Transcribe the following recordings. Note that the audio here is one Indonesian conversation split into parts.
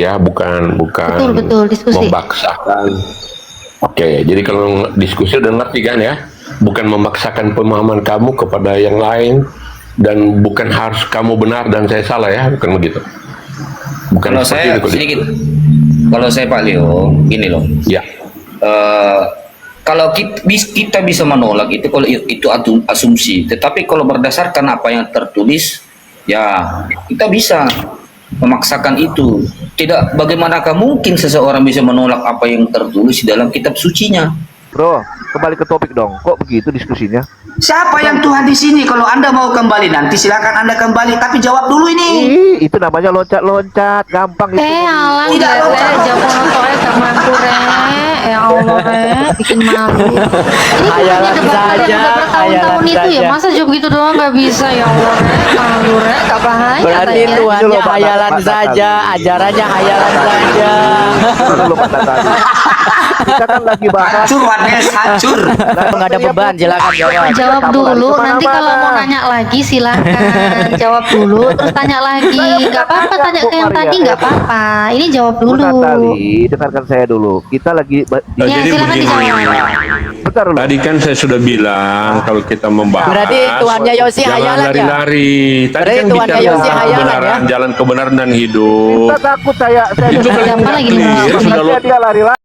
ya, bukan Betul, diskusi. memaksakan. Oke, jadi kalau diskusi udah ngerti kan ya, bukan memaksakan pemahaman kamu kepada yang lain, dan bukan harus kamu benar dan saya salah ya, bukan begitu. Bukan Kalau seperti saya itu. sedikit, kalau saya Pak Leo, gini loh. Ya, Eh, kalau kita bisa menolak itu kalau itu asumsi, tetapi kalau berdasarkan apa yang tertulis, ya kita bisa memaksakan itu. Tidak, bagaimanakah mungkin seseorang bisa menolak apa yang tertulis di dalam kitab sucinya? Bro, kembali ke topik dong. Kok begitu diskusinya? Siapa yang Tuhan di sini? Kalau Anda mau kembali nanti silakan Anda kembali, tapi jawab dulu ini. Ih, itu namanya loncat-loncat, gampang itu. Alah, Tidak, gak Bang. jawab soalnya gak mampu, Ya Allah, bikin malu. Ini Hayalan bukannya debat saja, yang udah bertahun-tahun hayalan itu ya, saja. masa jawab gitu doang gak bisa, ya Allah, malu, gak bahaya Berarti katanya. Tuhannya Dulu, Pak, hayalan Pak, saja, Pak, ajarannya hayalan saja. Dulu Pak Natali. Kita kan lagi bahas. Hancur, Wanes, hancur. Nggak ada beban, silakan jawab. Jawab Kamu dulu, lari nanti kemana-mana. kalau mau nanya lagi silakan jawab dulu, terus tanya lagi. Gak apa-apa tanya ke yang tadi, gak apa-apa. Ini jawab Bu dulu. Natali, dengarkan saya dulu. Kita lagi Ya, jadi silakan begini. dijawab. bentar dulu. Tadi kan saya sudah bilang kalau kita membahas. Berarti Tuhannya Yosi jangan hayalan ya? lari-lari. Tadi Berarti kan Tuhannya bicara Yosi tentang hayalan kebenaran, ya? jalan kebenaran dan hidup. Kita takut saya Itu kan Siapa sudah lagi clear, nih? sudah Nanti dia lari-lari.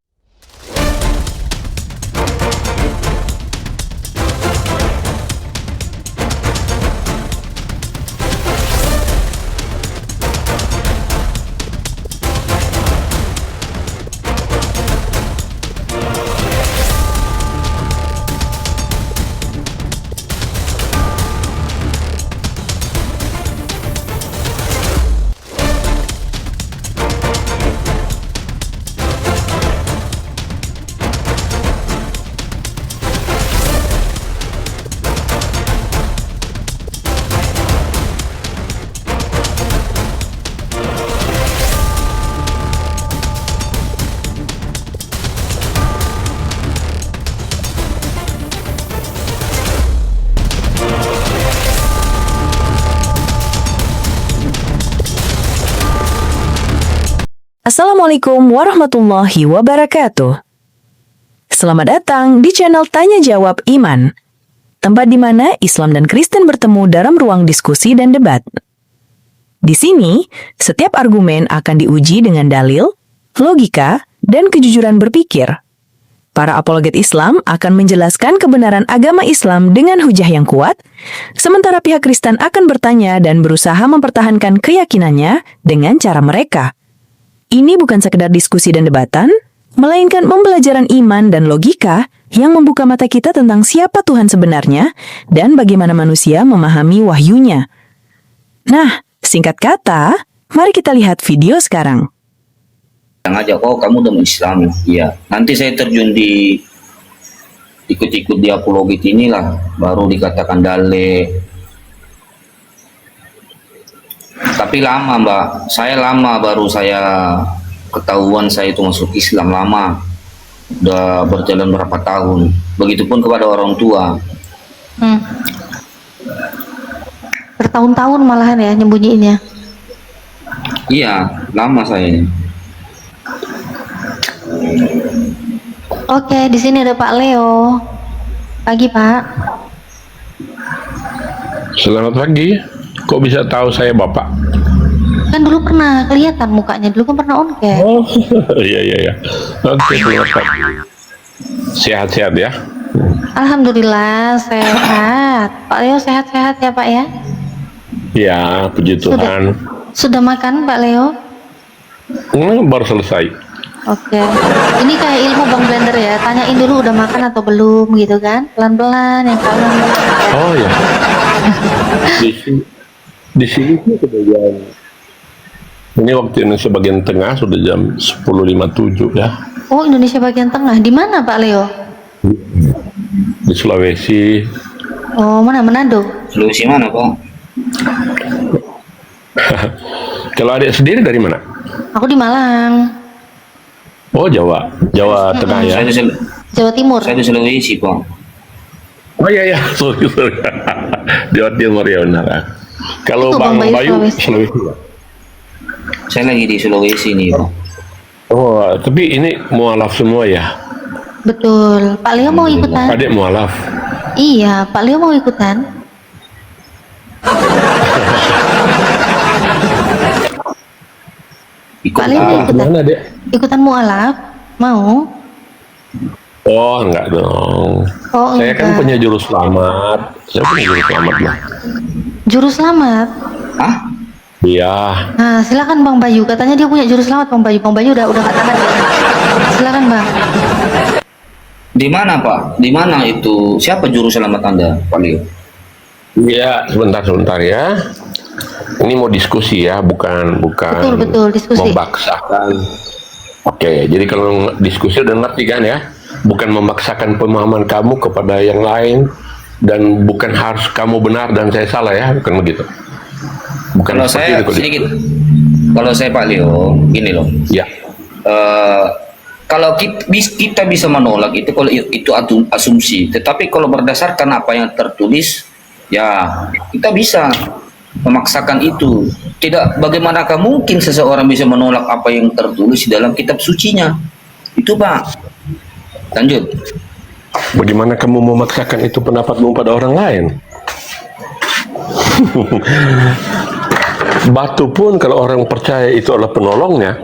Assalamualaikum warahmatullahi wabarakatuh. Selamat datang di channel Tanya Jawab Iman, tempat di mana Islam dan Kristen bertemu dalam ruang diskusi dan debat. Di sini, setiap argumen akan diuji dengan dalil, logika, dan kejujuran berpikir. Para apologet Islam akan menjelaskan kebenaran agama Islam dengan hujah yang kuat, sementara pihak Kristen akan bertanya dan berusaha mempertahankan keyakinannya dengan cara mereka. Ini bukan sekedar diskusi dan debatan, melainkan pembelajaran iman dan logika yang membuka mata kita tentang siapa Tuhan sebenarnya dan bagaimana manusia memahami wahyunya. Nah, singkat kata, mari kita lihat video sekarang. Yang aja, oh kamu udah Islam, iya. Nanti saya terjun di ikut-ikut di apologet inilah, baru dikatakan dalil. Tapi lama Mbak, saya lama baru saya ketahuan saya itu masuk Islam lama. Udah berjalan berapa tahun. Begitupun kepada orang tua. Bertahun-tahun malahan ya nyembunyiinnya. Iya, lama saya. Oke, di sini ada Pak Leo. Pagi, Pak. Selamat pagi. Kok bisa tahu saya Bapak? Kan dulu pernah kelihatan mukanya, dulu kan pernah on cam. Oh, iya. Oke, selamat pagi. Sehat-sehat ya. Alhamdulillah sehat. Pak Leo sehat-sehat ya, Pak ya? Ya, puji Tuhan. Sudah makan, Pak Leo? Baru selesai. Oke. Ini kayak ilmu Bang Blender ya. Tanyain dulu udah makan atau belum gitu kan? Pelan-pelan yang kalem. Oh ya. Di sini sih sudah jam. Ini waktu Indonesia bagian tengah sudah jam 10.57 ya. Oh, Indonesia bagian tengah. Di mana, Pak Leo? Di Sulawesi. Oh, mana? Manado. Sulawesi mana Pak? Kalau adik sendiri dari mana? Aku di Malang, Oh, Jawa. Jawa Tengah ya. Saya di Jawa Timur. saya di Sulawesi Pak. Oh iya. Sorry. Jawa Timur ya benar. Kalau Itu Bang Bang Bayu Bayu Sulawesi. Sulawesi ya? Saya lagi di Sulawesi nih, Bang. Oh, tapi ini mualaf semua ya? Betul. Pak Leo mau ikutan? Adik mualaf. Iya, Pak Leo mau ikutan? Pak Leo mau ikutan? Mana, Dek? Ikutan mualaf? Mau? Oh, enggak dong. Oh, Saya kan enggak. punya juru selamat. Saya punya juru selamat lah. Juru selamat? Hah? Iya. Nah, silakan Bang Bayu. Katanya dia punya juru selamat, Bang Bayu. Bang Bayu udah gak tahan. Silakan Bang. Di mana, Pak? Di mana itu? Siapa juru selamat Anda, Pak Leo? Iya, sebentar ya. Ini mau diskusi ya, bukan Betul, diskusi. memaksakan. Oke, jadi kalau diskusi udah ngerti kan ya, bukan memaksakan pemahaman kamu kepada yang lain dan bukan harus kamu benar dan saya salah ya, bukan begitu. Bukan Kalau seperti saya itu, Kak. sedikit, kalau saya Pak Leo, gini loh. Ya, Kalau kita bisa menolak itu kalau itu asumsi, tetapi kalau berdasarkan apa yang tertulis, ya kita bisa memaksakan itu. Tidak, bagaimanakah mungkin seseorang bisa menolak apa yang tertulis di dalam kitab sucinya? Itu Pak. Lanjut. bagaimana kamu memaksakan itu pendapatmu pada orang lain? Batu pun kalau orang percaya itu adalah penolongnya,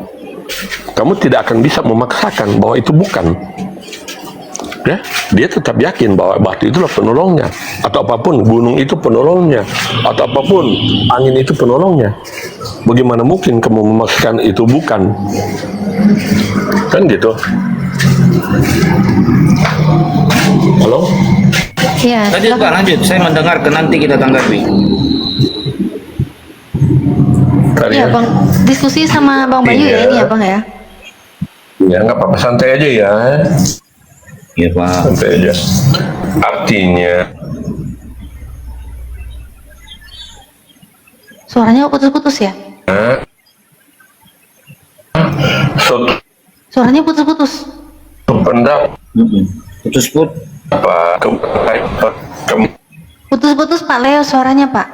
kamu tidak akan bisa memaksakan bahwa itu bukan. Ya, dia tetap yakin bahwa batu itulah penolongnya, atau apapun, gunung itu penolongnya, atau apapun, angin itu penolongnya. Bagaimana mungkin kamu memaksakan itu bukan? Kan gitu. Halo? Iya, Lanjut Pak, lanjut. Saya mendengarkan, nanti kita tanggapi. Tadi Iya ya? Bang. Diskusi sama Bang Bayu Iya. ya ini ya Bang ya. Ya, nggak apa-apa, santai aja ya. Iya Pak. Santai aja. Artinya, Suaranya kok putus-putus ya? suatu Suaranya putus-putus. pendapat Putus-put. Putus-putus Pak Leo suaranya Pak.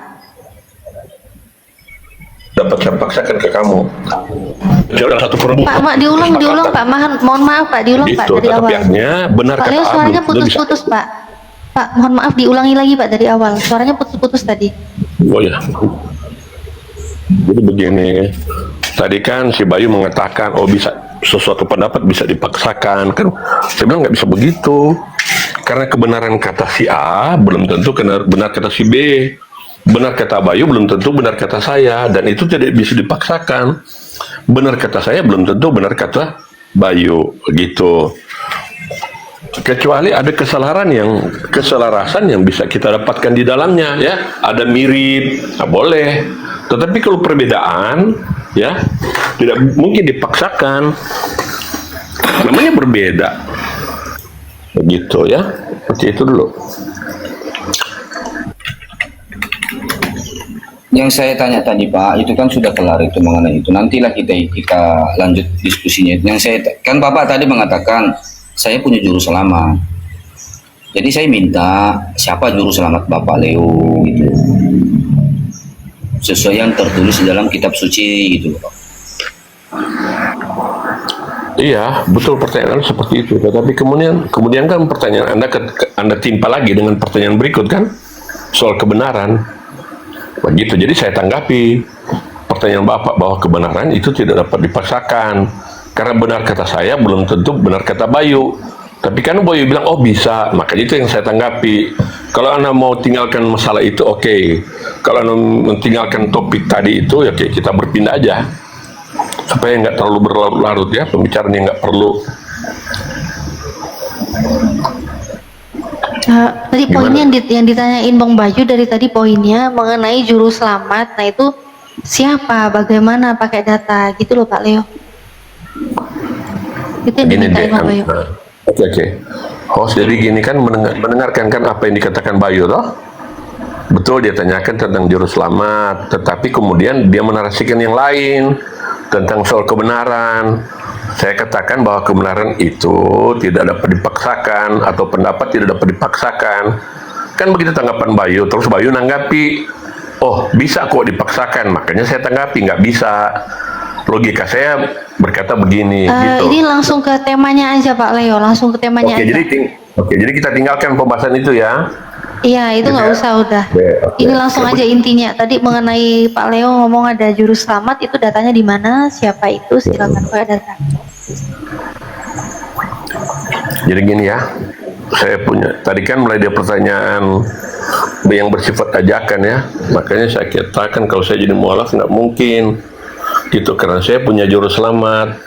dapat saya paksakan ke kamu. Dia udah satu perempuan. Pak, diulang Pak. Mohon maaf Pak, diulang Pak Gitu, dari awal. tetapi akhirnya benar Pak kata Leo suaranya Abdul, dia bisa. putus-putus Pak. Pak, mohon maaf diulangi lagi Pak dari awal. Suaranya putus-putus tadi. Oh ya. Jadi begini, tadi kan si Bayu mengatakan, oh bisa sesuatu pendapat bisa dipaksakan, kan? Saya bilang nggak bisa begitu, karena kebenaran kata si A belum tentu benar kata si B, benar kata Bayu belum tentu benar kata saya, dan itu tidak bisa dipaksakan. Benar kata saya belum tentu benar kata Bayu, gitu. Kecuali ada keselarasan yang bisa kita dapatkan di dalamnya, ya, ada mirip, nah, boleh. Tetapi kalau perbedaan, ya, tidak mungkin dipaksakan. Namanya berbeda, begitu ya. Seperti itu dulu. Yang saya tanya tadi Pak, itu kan sudah kelar itu mengenai itu. Nantilah kita lanjut diskusinya. Yang saya kan Bapak tadi mengatakan saya punya juru selamat. Jadi saya minta siapa juru selamat Bapak Leo gitu. Sesuai yang tertulis di dalam kitab suci gitu Pak. Iya, betul, pertanyaan seperti itu. Tetapi kemudian kan pertanyaan Anda timpa lagi dengan pertanyaan berikut kan, soal kebenaran. Begitu. Jadi saya tanggapi pertanyaan Bapak bahwa kebenaran itu tidak dapat dipaksakan. Karena benar kata saya belum tentu benar kata Bayu. Tapi kan Bayu bilang, oh bisa. Makanya itu yang saya tanggapi. Kalau Anda mau tinggalkan masalah itu, oke. Kalau Anda mentinggalkan topik tadi itu, ya oke, kita berpindah aja. Supaya nggak terlalu berlarut-larut ya, pembicaraan yang nggak perlu. Tadi poinnya yang ditanyain Bang Bayu dari tadi poinnya mengenai juru selamat. Nah itu siapa, bagaimana, pakai data gitu loh Pak Leo. Itu yang Gini dimintain deh, Bang Bayu. Oke. Host, jadi gini kan mendengarkan kan apa yang dikatakan Bayu toh? Betul, dia tanyakan tentang juru selamat, tetapi kemudian dia menarasikan yang lain tentang soal kebenaran. Saya katakan bahwa kebenaran itu tidak dapat dipaksakan atau pendapat tidak dapat dipaksakan. Kan begitu tanggapan Bayu, terus Bayu nanggapi, oh bisa kok dipaksakan, makanya saya tanggapi nggak bisa. logika saya berkata begini gitu. Ini langsung ke temanya aja Pak Leo, langsung ke temanya Oke, aja. jadi kita tinggalkan pembahasan itu ya. Iya, itu nggak usah udah. Oke. Ini langsung aja intinya. Tadi mengenai Pak Leo ngomong ada juru selamat, itu datanya di mana? Siapa itu? Silakan Pak data. Jadi gini ya, saya punya tadi kan mulai dari pertanyaan yang bersifat ajakan ya, makanya saya katakan kalau saya jadi mualaf nggak mungkin gitu, karena saya punya juru selamat.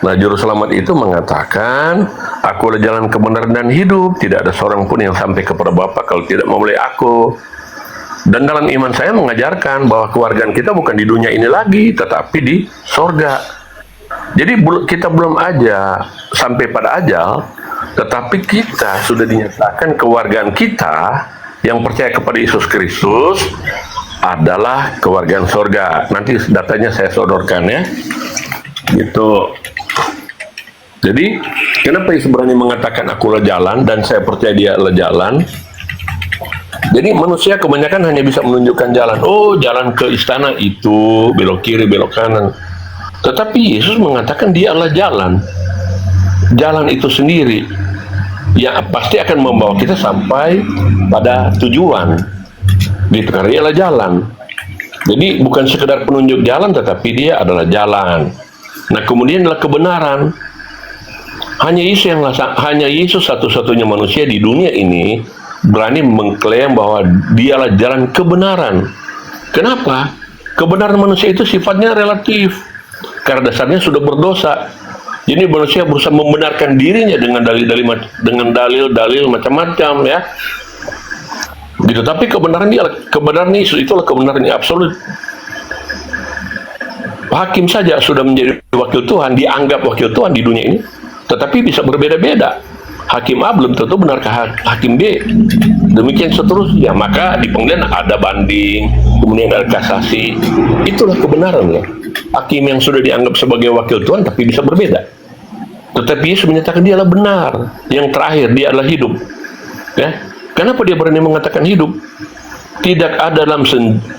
Nah, juru selamat itu mengatakan, akulah jalan kebenaran dan hidup, tidak ada seorang pun yang sampai kepada Bapa kalau tidak melalui aku. Dan dalam iman saya mengajarkan bahwa keluargaan kita bukan di dunia ini lagi, tetapi di sorga. Jadi kita belum aja sampai pada ajal, tetapi kita sudah dinyatakan keluargaan kita yang percaya kepada Yesus Kristus adalah keluargaan sorga. Nanti datanya saya sodorkan ya. Gitu. Jadi, kenapa Yesus berani mengatakan akulah jalan dan saya percaya dia adalah jalan? Jadi manusia kebanyakan hanya bisa menunjukkan jalan. Oh, jalan ke istana itu, belok kiri, belok kanan. Tetapi Yesus mengatakan dia adalah jalan. Jalan itu sendiri yang pasti akan membawa kita sampai pada tujuan. Gitu, karena dia adalah jalan. Jadi bukan sekedar penunjuk jalan, tetapi dia adalah jalan. Nah, kemudian adalah kebenaran. Hanya Yesus satu-satunya manusia di dunia ini berani mengklaim bahwa dialah jalan kebenaran. Kenapa? Kebenaran manusia itu sifatnya relatif. Karena dasarnya sudah berdosa. Jadi manusia berusaha membenarkan dirinya dengan dalil-dalil macam-macam ya. Gitu. Tapi kebenaran Yesus itulah kebenaran yang absolut. Hakim saja sudah menjadi wakil Tuhan, dianggap wakil Tuhan di dunia ini. Tetapi bisa berbeda-beda. Hakim A belum tentu benarkah Hakim B. Demikian seterusnya. Maka di pengadilan ada banding, kemudian ada kasasi. Itulah kebenaran loh. Hakim yang sudah dianggap sebagai wakil Tuhan tapi bisa berbeda. Tetapi Yesus menyatakan dia adalah benar. Yang terakhir dia adalah hidup. Ya. Kenapa dia berani mengatakan hidup? Tidak ada dalam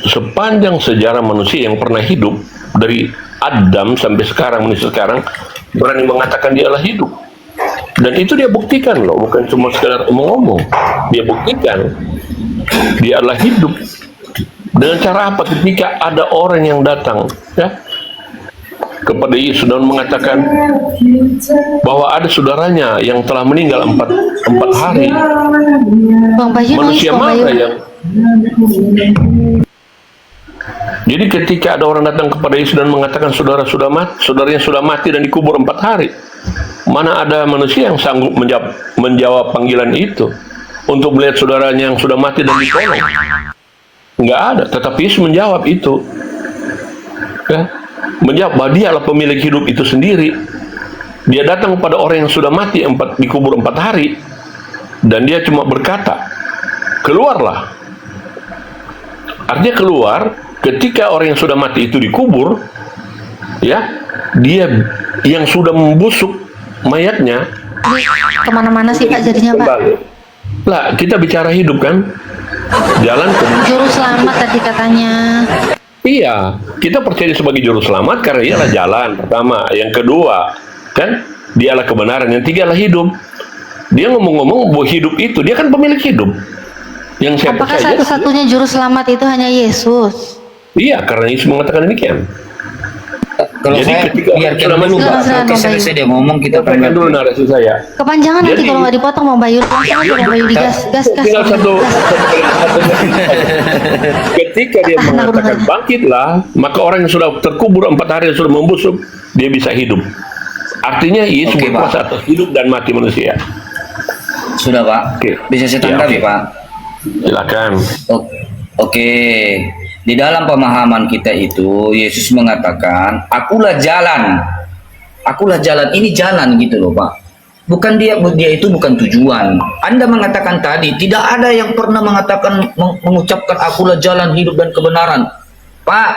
sepanjang sejarah manusia yang pernah hidup dari Adam sampai sekarang, manusia sekarang berani mengatakan dia adalah hidup. Dan itu dia buktikan loh, bukan cuma sekedar omong-omong. Dia buktikan dia adalah hidup. Dengan cara apa? Ketika ada orang yang datang ya kepada Yesus dan mengatakan bahwa ada saudaranya yang telah meninggal empat hari. Bang Bayu, Manusia mana yang jadi ketika ada orang datang kepada Yesus dan mengatakan saudaranya sudah mati dan dikubur 4 hari, mana ada manusia yang sanggup menjawab panggilan itu untuk melihat saudaranya yang sudah mati dan ditolong? Nggak ada. Tetapi Yesus menjawab itu, ya, menjawab bahwa dia adalah pemilik hidup itu sendiri. Dia datang kepada orang yang sudah mati dikubur 4 hari, dan dia cuma berkata, keluarlah. Artinya keluar. Ketika orang yang sudah mati itu dikubur, ya, dia yang sudah membusuk mayatnya kemana-mana sih Pak jadinya Pak? kembali. Lah, kita bicara hidup kan, jalan ke Juru selamat tadi katanya. Iya, kita percaya sebagai juru selamat karena dia adalah jalan pertama. Yang kedua, kan, dia adalah kebenaran. Yang tiga adalah hidup. Dia ngomong-ngomong bahwa hidup itu, dia kan pemilik hidup. Yang saya Apakah percaya, satu-satunya juru selamat itu hanya Yesus? iya, karena Yesus mengatakan demikian. Kalau Jadi saya ketika biarkan sudah dulu meninggal, Pak, Silakan, nanti Bang Bayu. selesai dia ngomong kita Sampaikan dulu narasi saya. Kepanjangan nanti Jadi- kalau nggak dipotong Bang Bayu. Langsung aja Bang Bayu digas, gas. Tinggal satu. Ketika dia mengatakan bangkitlah, maka orang yang sudah terkubur 4 hari yang sudah membusuk, dia bisa hidup. Artinya Yesus Oke, berkuasa atas hidup dan mati manusia. Sudah Pak, Oke. bisa saya Ya, tanggapi oke. Pak? Silakan. Oke, di dalam pemahaman kita itu Yesus mengatakan, akulah jalan. Akulah jalan, ini jalan gitu loh Pak. Bukan dia itu bukan tujuan. Anda mengatakan tadi, tidak ada yang pernah mengatakan, mengucapkan akulah jalan, hidup dan kebenaran. Pak,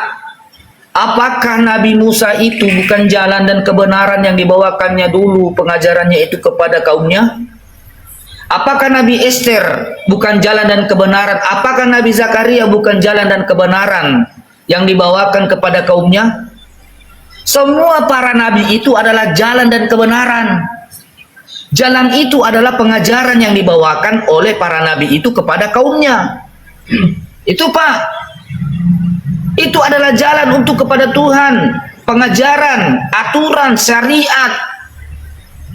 apakah Nabi Musa itu bukan jalan dan kebenaran yang dibawakannya dulu pengajarannya itu kepada kaumnya? Apakah Nabi Esther bukan jalan dan kebenaran? Apakah Nabi Zakaria bukan jalan dan kebenaran yang dibawakan kepada kaumnya? Semua para nabi itu adalah jalan dan kebenaran. Jalan itu adalah pengajaran yang dibawakan oleh para nabi itu kepada kaumnya. Itu Pak. Itu adalah jalan untuk kepada Tuhan. Pengajaran, aturan, syariat.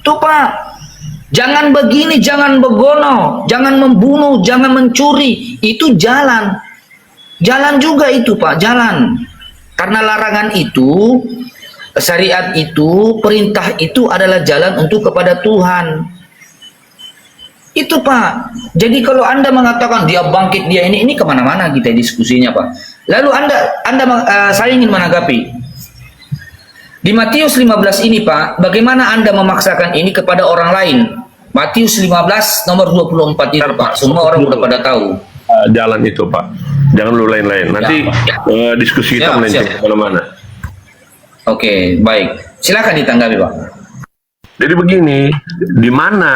Itu Pak. Jangan begini, jangan begono, jangan membunuh, jangan mencuri. Itu jalan. Jalan juga itu Pak, jalan. Karena larangan itu, syariat itu, perintah itu adalah jalan untuk kepada Tuhan. Itu Pak. Jadi kalau Anda mengatakan dia bangkit, dia ini kemana-mana kita diskusinya Pak. Lalu saya ingin menanggapi. Di Matius 15 ini Pak, bagaimana Anda memaksakan ini kepada orang lain? Matius 15 nomor 24 itu Pak, semua orang udah pada tahu. Jalan itu Pak, jangan lu lain-lain. Nanti diskusi kita melenceng kemana-mana. Oke, baik. Silakan ditanggapi Pak. Jadi begini, di mana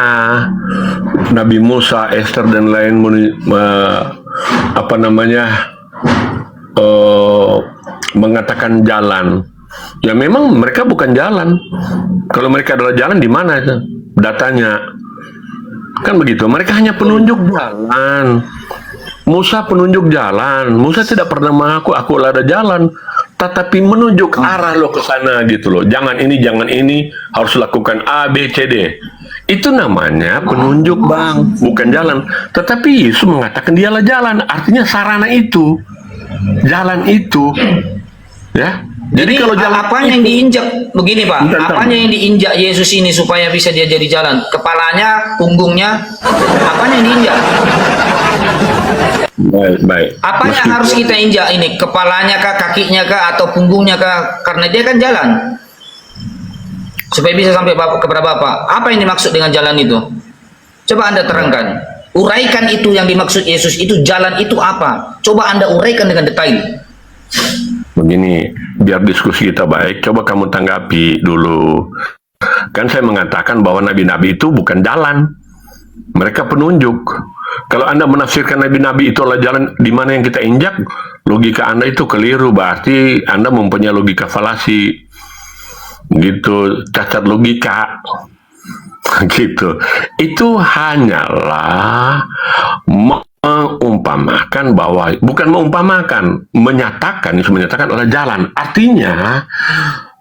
Nabi Musa, Esther dan lain mengatakan jalan, ya memang mereka bukan jalan. Kalau mereka adalah jalan, di mana itu datanya? Kan begitu, mereka hanya penunjuk jalan. Musa penunjuk jalan. Musa tidak pernah mengaku aku ada jalan, tetapi menunjuk arah lo ke sana gitu loh. Jangan ini, harus lakukan A, B, C, D. Itu namanya penunjuk Bang, bukan jalan. Tetapi Yesus mengatakan dialah jalan, artinya sarana itu, jalan itu, ya. Jadi kalau apanya yang diinjak begini Pak? Apanya yang diinjak Yesus ini supaya bisa dia jadi jalan? Kepalanya, punggungnya, apanya yang diinjak? Baik. Apa yang harus kita injak ini? Kepalanya kah, kakinya kah, atau punggungnya kah? Karena dia kan jalan. Supaya bisa sampai kepada Bapak. Apa yang dimaksud dengan jalan itu? Coba Anda terangkan. Uraikan itu yang dimaksud Yesus itu, jalan itu apa? Coba Anda uraikan dengan detail. Begini, biar diskusi kita baik, coba kamu tanggapi dulu. Kan saya mengatakan bahwa nabi-nabi itu bukan jalan, mereka penunjuk. Kalau Anda menafsirkan nabi-nabi itu adalah jalan di mana yang kita injak, logika Anda itu keliru, berarti Anda mempunyai logika falasi. Gitu, cacat logika. Gitu. Itu hanyalah mengumpamakan bahwa, bukan mengumpamakan, menyatakan adalah jalan. Artinya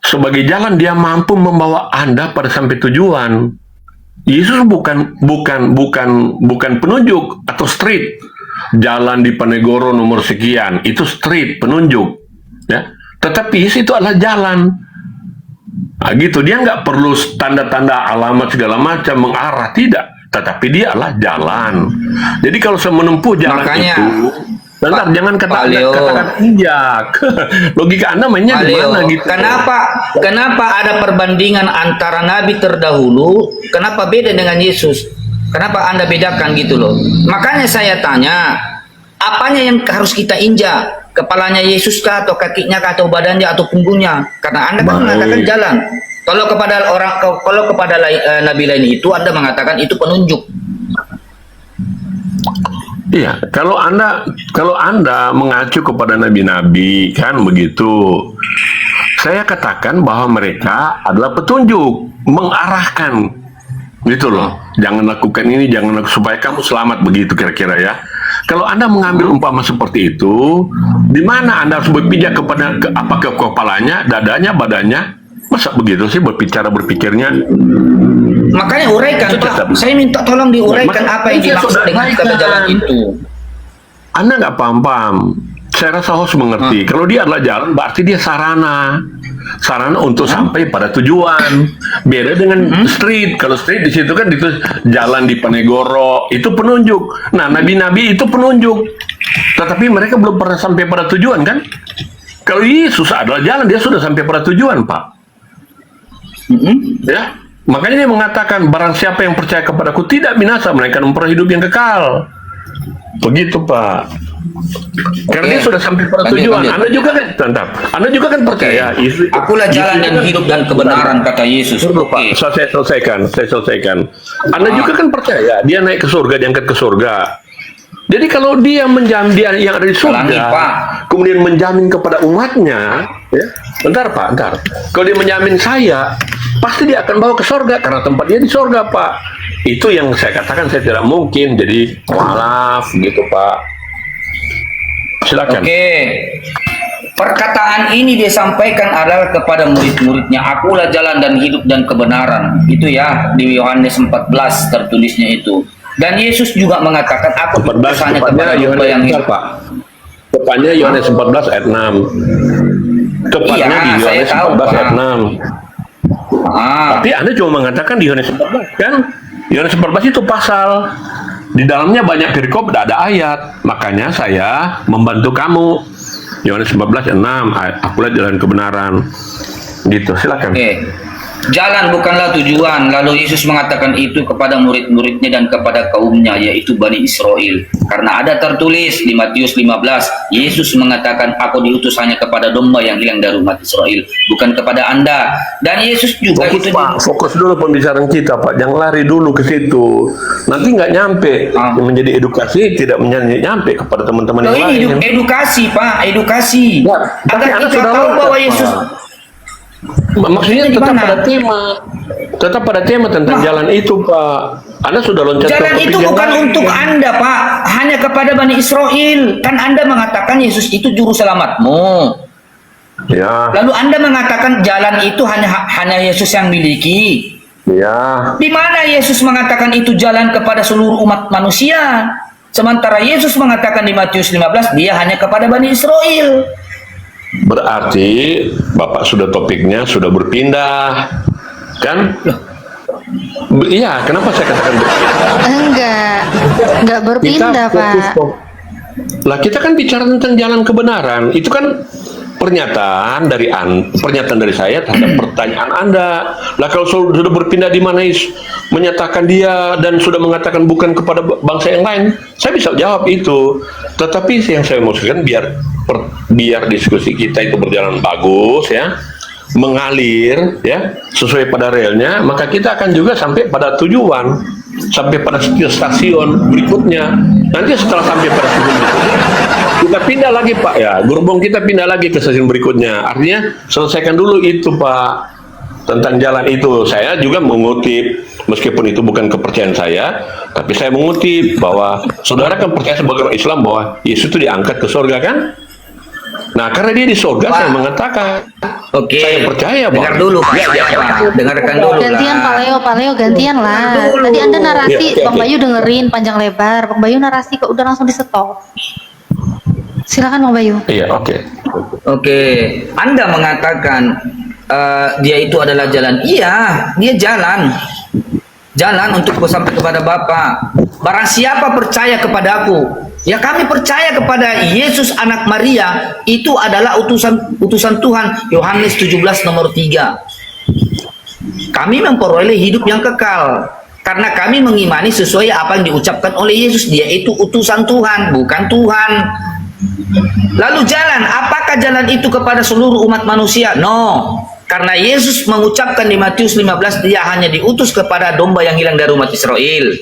sebagai jalan dia mampu membawa Anda pada sampai tujuan. Yesus bukan penunjuk atau street. Jalan di Panegoro nomor sekian, itu street, penunjuk, ya. Tetapi Yesus itu adalah jalan. Nah, gitu, dia nggak perlu tanda-tanda alamat segala macam mengarah, tidak. Tetapi dia adalah jalan. Jadi kalau saya menempuh jalan itu, bentar, jangan katakan injak. Logika Anda mainnya di mana gitu? Kenapa ada perbandingan antara nabi terdahulu? Kenapa beda dengan Yesus? Kenapa Anda bedakan gitu loh? Makanya saya tanya, apanya yang harus kita injak? Kepalanya Yesus kah, atau kakinya kah, atau badannya, atau punggungnya? Karena Anda kan mengatakan jalan. Kalau kepada nabi lain itu Anda mengatakan itu penunjuk. Iya, kalau Anda mengacu kepada nabi-nabi kan begitu. Saya katakan bahwa mereka adalah petunjuk, mengarahkan. Gitu loh. Jangan lakukan ini, supaya kamu selamat, begitu kira-kira ya. Kalau Anda mengambil umpama seperti itu, di mana Anda harus berpijak kepada ke kepalanya, dadanya, badannya? Masa begitu sih berpikirnya? Makanya uraikan Pak. Saya minta tolong diuraikan apa yang dimaksud dengan kata jalan itu. Anda nggak paham. Saya rasa harus mengerti. Kalau dia adalah jalan, berarti dia sarana untuk sampai pada tujuan. Beda dengan street. Kalau street di situ kan itu jalan di Panegoro, itu penunjuk. Nah, nabi-nabi itu penunjuk. Tetapi mereka belum pernah sampai pada tujuan kan? Kalau Yesus adalah jalan, dia sudah sampai pada tujuan, Pak. Ya, makanya dia mengatakan barang siapa yang percaya kepadaku tidak binasa, melainkan memperoleh hidup yang kekal. Begitu Pak. Karena dia sudah sampai pada tujuan. Anda juga kan percaya. Akulah jalan dan hidup dan kebenaran, kata Yesus. Saya selesaikan. Anda juga kan percaya dia naik ke surga, diangkat ke surga. Jadi kalau dia menjamin dia yang ada di Ulangi, surga, Pak. kemudian menjamin kepada umatnya, ya, bentar Pak, bentar. Kalau dia menjamin saya, pasti dia akan bawa ke surga karena tempat dia di surga, Pak. Itu yang saya katakan saya tidak mungkin. Jadi maaf gitu, Pak. Silakan. Oke. Perkataan ini dia sampaikan adalah kepada murid-muridnya. Akulah jalan dan hidup dan kebenaran. Itu ya di Yohanes 14 tertulisnya itu. Dan Yesus juga mengatakan aku 14 hanya tepatnya kepada domba yang Yohanes, hidup. Pak. Tepatnya Yohanes 14 ayat 6. Tepatnya Iya, di saya Yohanes tahu, 14 ayat Pak. 6. Tapi Anda cuma mengatakan di Yohanes 14 kan? Yohanes 14 itu pasal. Di dalamnya banyak perikop, tidak ada ayat. Makanya saya membantu kamu. Yohanes 14 ayat 6, akulah jalan kebenaran. Gitu, silakan. Oke. Jalan bukanlah tujuan. Lalu Yesus mengatakan itu kepada murid-muridnya dan kepada kaumnya, yaitu Bani Israel. Karena ada tertulis di Matius 15, Yesus mengatakan, aku diutus hanya kepada domba yang hilang dari umat Israel, bukan kepada Anda. Dan Yesus juga Fokus, itu Pak. Fokus dulu pembicaraan kita, Pak. Jangan lari dulu ke situ. Nanti nggak nyampe. Menjadi edukasi tidak nyampe kepada teman-teman Loh, yang ini lain. edukasi, Pak, edukasi. Ya, tapi Agar Anda kita sudah tahu loncat, bahwa Pak. Yesus Maksudnya Di tetap mana? pada tema. Tetap pada tema tentang jalan itu, Pak. Anda sudah loncat ke jalan topik itu yang bukan lain. untuk Anda, Pak, hanya kepada Bani Israel. Kan Anda mengatakan Yesus itu juru selamatmu. Ya, Lalu Anda mengatakan jalan itu hanya Yesus yang miliki. ya. Di mana Yesus mengatakan itu jalan kepada seluruh umat manusia? Sementara Yesus mengatakan di Matius 15 dia hanya kepada Bani Israel. Berarti Bapak sudah topiknya sudah berpindah, kan? Iya, kenapa saya katakan berpindah? Enggak berpindah, Pak. Lah kita kan bicara tentang jalan kebenaran. Itu kan pernyataan dari saya terhadap pertanyaan Anda. Lah kalau sudah berpindah di mana menyatakan dia dan sudah mengatakan bukan kepada bangsa yang lain, saya bisa jawab itu. Tetapi yang saya maksudkan biar diskusi kita itu berjalan bagus ya, mengalir ya, sesuai pada relnya, maka kita akan juga sampai pada tujuan, sampai pada stasiun berikutnya. Nanti setelah sampai pada stasiun berikutnya, kita pindah lagi, Pak, ya, gerbong kita pindah lagi ke stasiun berikutnya. Artinya selesaikan dulu itu, Pak, tentang jalan itu. Saya juga mengutip, meskipun itu bukan kepercayaan saya, tapi saya mengutip bahwa saudara kan percaya sebagai orang Islam bahwa Yesus itu diangkat ke surga, kan? Nah, karena dia di surga, saya mengatakan, Oke. saya percaya bahwa Dengar dulu, Pak. Pak. Dengarkan dulu Gantian lah. Pak Leo gantian lah. Tadi Anda narasi, Ya, oke, Bang oke. Bayu dengerin panjang lebar. Bang Bayu narasi kok udah langsung di stop. Silakan Bang Bayu. Iya, oke. Oke, Anda mengatakan dia itu adalah jalan. Iya, dia jalan. Jalan untuk sampai kepada Bapa. Barang siapa percaya kepadaku, ya kami percaya kepada Yesus anak Maria, itu adalah utusan Tuhan. Yohanes 17 nomor 3. Kami memperoleh hidup yang kekal karena kami mengimani sesuai apa yang diucapkan oleh Yesus. Dia itu utusan Tuhan, bukan Tuhan. Lalu jalan, apakah jalan itu kepada seluruh umat manusia? No. Karena Yesus mengucapkan di Matius 15, dia hanya diutus kepada domba yang hilang dari umat Israel.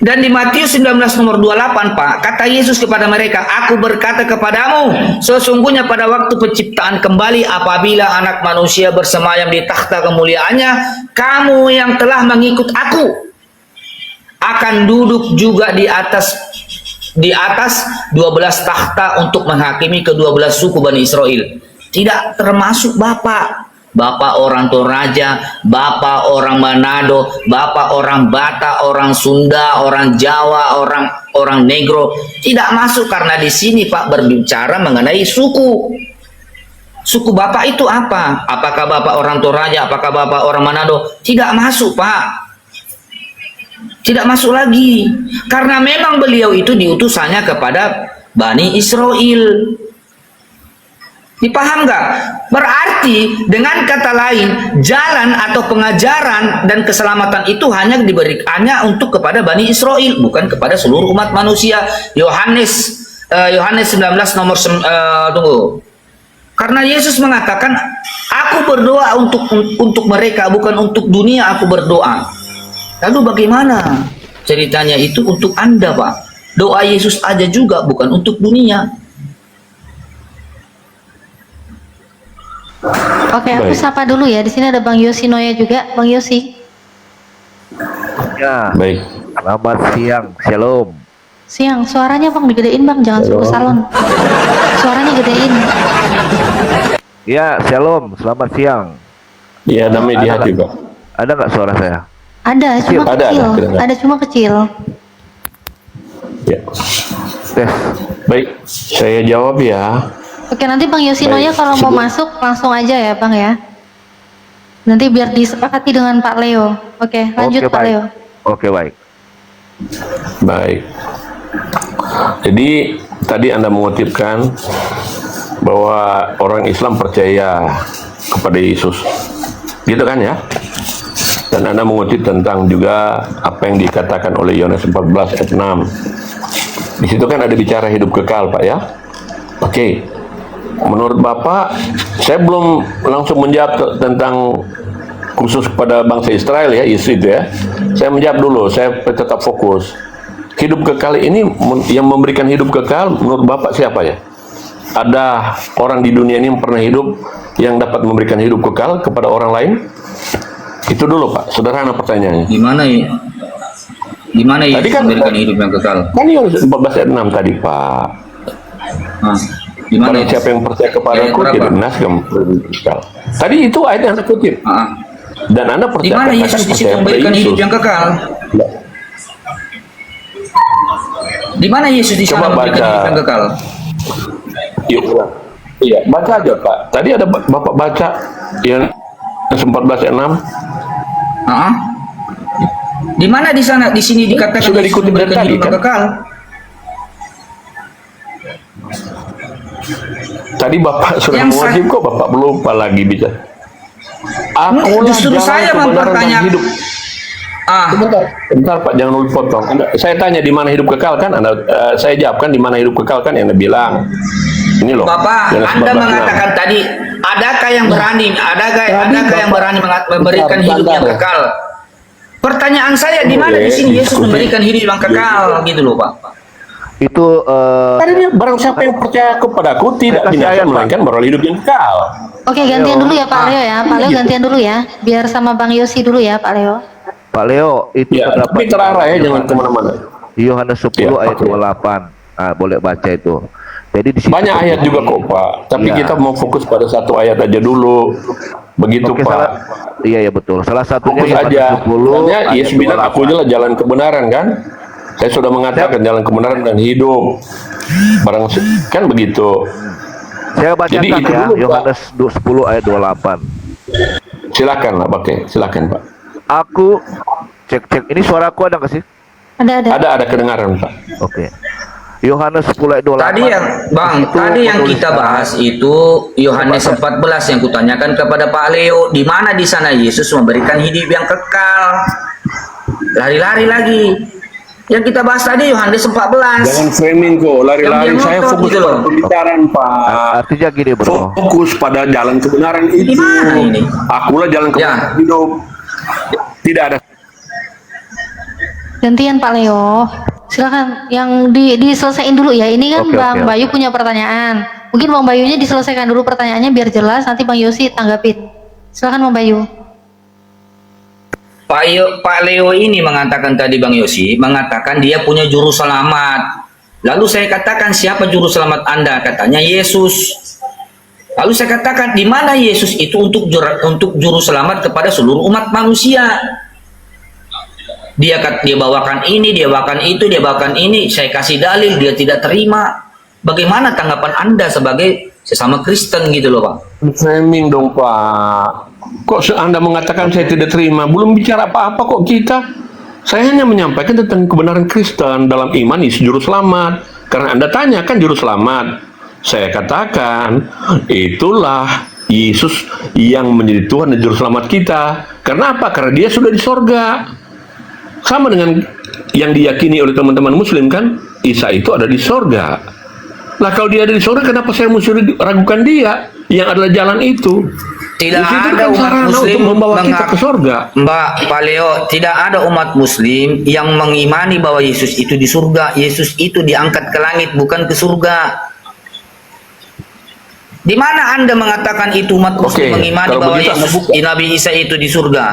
Dan di Matius 19 nomor 28, Pak, kata Yesus kepada mereka, aku berkata kepadamu, sesungguhnya pada waktu penciptaan kembali, apabila anak manusia bersemayam di takhta kemuliaannya, kamu yang telah mengikut aku akan duduk juga di atas 12 takhta untuk menghakimi ke-12 suku Bani Israel. Tidak termasuk Bapak orang Toraja, Bapak orang Manado, Bapak orang Batak, orang Sunda, orang Jawa, orang Negro. Tidak masuk karena di sini Pak berbicara mengenai suku. Suku Bapak itu apa? Apakah Bapak orang Toraja, apakah Bapak orang Manado? Tidak masuk, Pak. Tidak masuk lagi. Karena memang beliau itu diutusannya kepada Bani Israel. Dipaham nggak? Berarti dengan kata lain, jalan atau pengajaran dan keselamatan itu hanya diberikannya untuk kepada Bani Israel, bukan kepada seluruh umat manusia. Yohanes 19 nomor tunggu. Karena Yesus mengatakan, aku berdoa untuk mereka, bukan untuk dunia aku berdoa. Lalu bagaimana? ceritanya itu untuk Anda, Pak. Doa Yesus aja juga, bukan untuk dunia. Oke, aku Baik. sapa dulu ya. Di sini ada Bang Yosi Noya juga. Bang Yosi. Ya, Baik. selamat siang. Shalom. Siang, suaranya Bang digedein Bang, jangan suruh salon. Suaranya gedein. Ya, shalom. Selamat siang. Ya, damai di hati, Pak. Ada nggak suara saya? Ada, cuma Ada, kecil. kedengar. Ada cuma kecil. Ya. Tes. Baik, saya jawab ya. Oke, nanti Bang Yosi Baik, Noya kalau mau sebelum- masuk langsung aja ya Bang ya. Nanti biar disepakati dengan Pak Leo. Oke, lanjut Oke, Pak baik. Leo. Oke, baik. Baik. Jadi tadi Anda mengutipkan bahwa orang Islam percaya kepada Yesus. Gitu kan ya? Dan Anda mengutip tentang juga apa yang dikatakan oleh Yohanes 14 ayat 6. Di situ kan ada bicara hidup kekal, Pak ya. Oke. Menurut Bapak, saya belum langsung menjawab tentang khusus pada bangsa Israel ya, isu itu ya. Saya menjawab dulu, saya tetap fokus. Hidup kekal ini yang memberikan hidup kekal menurut Bapak siapa ya? Ada orang di dunia ini yang pernah hidup yang dapat memberikan hidup kekal kepada orang lain? Itu dulu Pak, sederhana pertanyaannya. Gimana ya? Gimana Tadi Yesus kan- memberikan hidup yang kekal? Kan Yohanes 14 ayat 6 tadi Pak. Nah, gimana Barang itu? siapa yang percaya kepadaku Ayat berapa? tidak binasa memberikan hidup kekal. Tadi itu ayat yang Anda kutip. Ah, Dan Anda di percaya, mana katakan Yesus di situ percaya pada memberikan hidup Yesus. yang kekal? Di mana Yesus di sana Coba memberikan baca. hidup yang kekal? Iya, ulang. Iya, baca aja Pak. Tadi ada Bapak baca yang 14 ayat 6. Ah, di mana di sana? Di sini dikatakan Sudah Yesus dikutip dari memberikan tadi, hidup yang kan? kekal. Tadi Bapak sudah Yang mewajib kok, Bapak lupa lagi bisa. Akulah Justru jalan saya kebenaran dan mempertanyakan. hidup. Ah, Bentar Pak, jangan lupa potong. Saya tanya di mana hidup kekal kan? Saya jawabkan di mana hidup kekal kan? Yang Anda bilang. Ini loh. Bapak, Yohanes Anda 14:6. mengatakan tadi, adakah yang berani, adakah yang Bapak- berani memberikan Bentar, hidup yang bentar. kekal? Pertanyaan saya, di mana di sini Yesus Diskusi. memberikan hidup yang kekal, gitu loh, Pak? Itu Tadi dia, barang siapa yang percaya kepadaku tidak kasih binasa ayat, Pak. melainkan beroleh hidup yang kekal. Oke, gantian dulu ya Pak Leo ya. Pak Leo Gitu. gantian dulu ya. Biar sama Bang Yosi dulu ya Pak Leo. Pak Leo, itu Ya, terdapat tapi terarah ya, jangan kemana-mana. Yohanes 10 Ya, ayat oke. 28. Ah, boleh baca itu. Jadi di situ Banyak ayat juga kok Pak, tapi Iya. kita mau fokus pada satu ayat aja dulu. Begitu Oke, Pak. iya betul. Salah satunya Fokus aja. Yohanes 10 Sebenarnya ayat Yesus bilang 28. aku adalah jalan kebenaran kan? Saya sudah mengatakan jalan kebenaran dan hidup. Kan begitu. Saya bacakan Jadi itu ya, dulu, Pak. Yohanes 10 ayat 28. Silakan lah pakai, silakan Pak. Aku cek ini suaraku ada nggak sih? Ada. Ada kedengaran Pak. Oke. Yohanes 10 ayat 28. Tadi yang, Bang, Itu tadi yang kita menuliskan- bahas itu Yohanes 14 yang kutanyakan kepada Pak Leo, di mana di sana Yesus memberikan hidup yang kekal. Lari-lari lagi. Yang kita bahas tadi Yohanes 14. Jangan framing kok, lari-lari. Yang Saya ngotot fokus gitu loh. pada pembicaraan Pak. Artinya gini bro. Fokus pada jalan kebenaran itu. Gimana ini? Akulah jalan kebenaran Ya. hidup. Tidak ada. Gantian Pak Leo. Silakan yang diselesaikan dulu ya. Ini kan Oke, Bang oke. Bayu punya pertanyaan. Mungkin Bang Bayunya diselesaikan dulu pertanyaannya biar jelas, nanti Bang Yosi tanggapin. Silakan Bang Bayu. Pak Leo ini mengatakan tadi Bang Yosi, mengatakan dia punya juru selamat. Lalu saya katakan siapa juru selamat Anda? Katanya Yesus. Lalu saya katakan di mana Yesus itu untuk juru selamat kepada seluruh umat manusia. Dia bawakan ini, dia bawakan itu, dia bawakan ini. Saya kasih dalil, dia tidak terima. Bagaimana tanggapan Anda sebagai sesama Kristen gitu loh Pak? Framing dong Pak. Kok Anda mengatakan saya tidak terima? Belum bicara apa-apa kok kita. Saya hanya menyampaikan tentang kebenaran Kristen dalam iman Yesus juru selamat. Karena Anda tanya kan juru selamat. Saya katakan itulah Yesus yang menjadi Tuhan dan juru selamat kita. Karena apa? Karena dia sudah di sorga. Sama dengan yang diyakini oleh teman-teman Muslim kan, Isa itu ada di sorga. Nah kalau dia ada di sorga, kenapa saya mesti ragukan dia yang adalah jalan itu? Tidak Di situ ada kan umat sarana muslim untuk membawa kita ke surga. Mbak Paleo, tidak ada umat muslim yang mengimani bahwa Yesus itu di surga. Yesus itu diangkat ke langit, bukan ke surga. Di mana Anda mengatakan itu umat muslim Oke, mengimani kalau bahwa begitu Anda Yesus, buka. Nabi Isa itu di surga?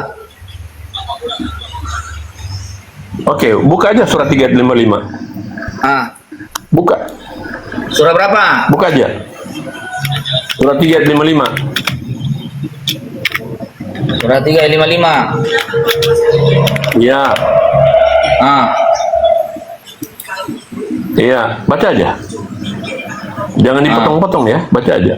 Oke, buka aja surat 3 ayat 55. Ah, Buka. surah berapa? Buka aja. Surat 3 ayat 55. Surah 3 ayat 55. Iya, Ah, iya, baca aja. Jangan dipotong-potong ya, baca aja.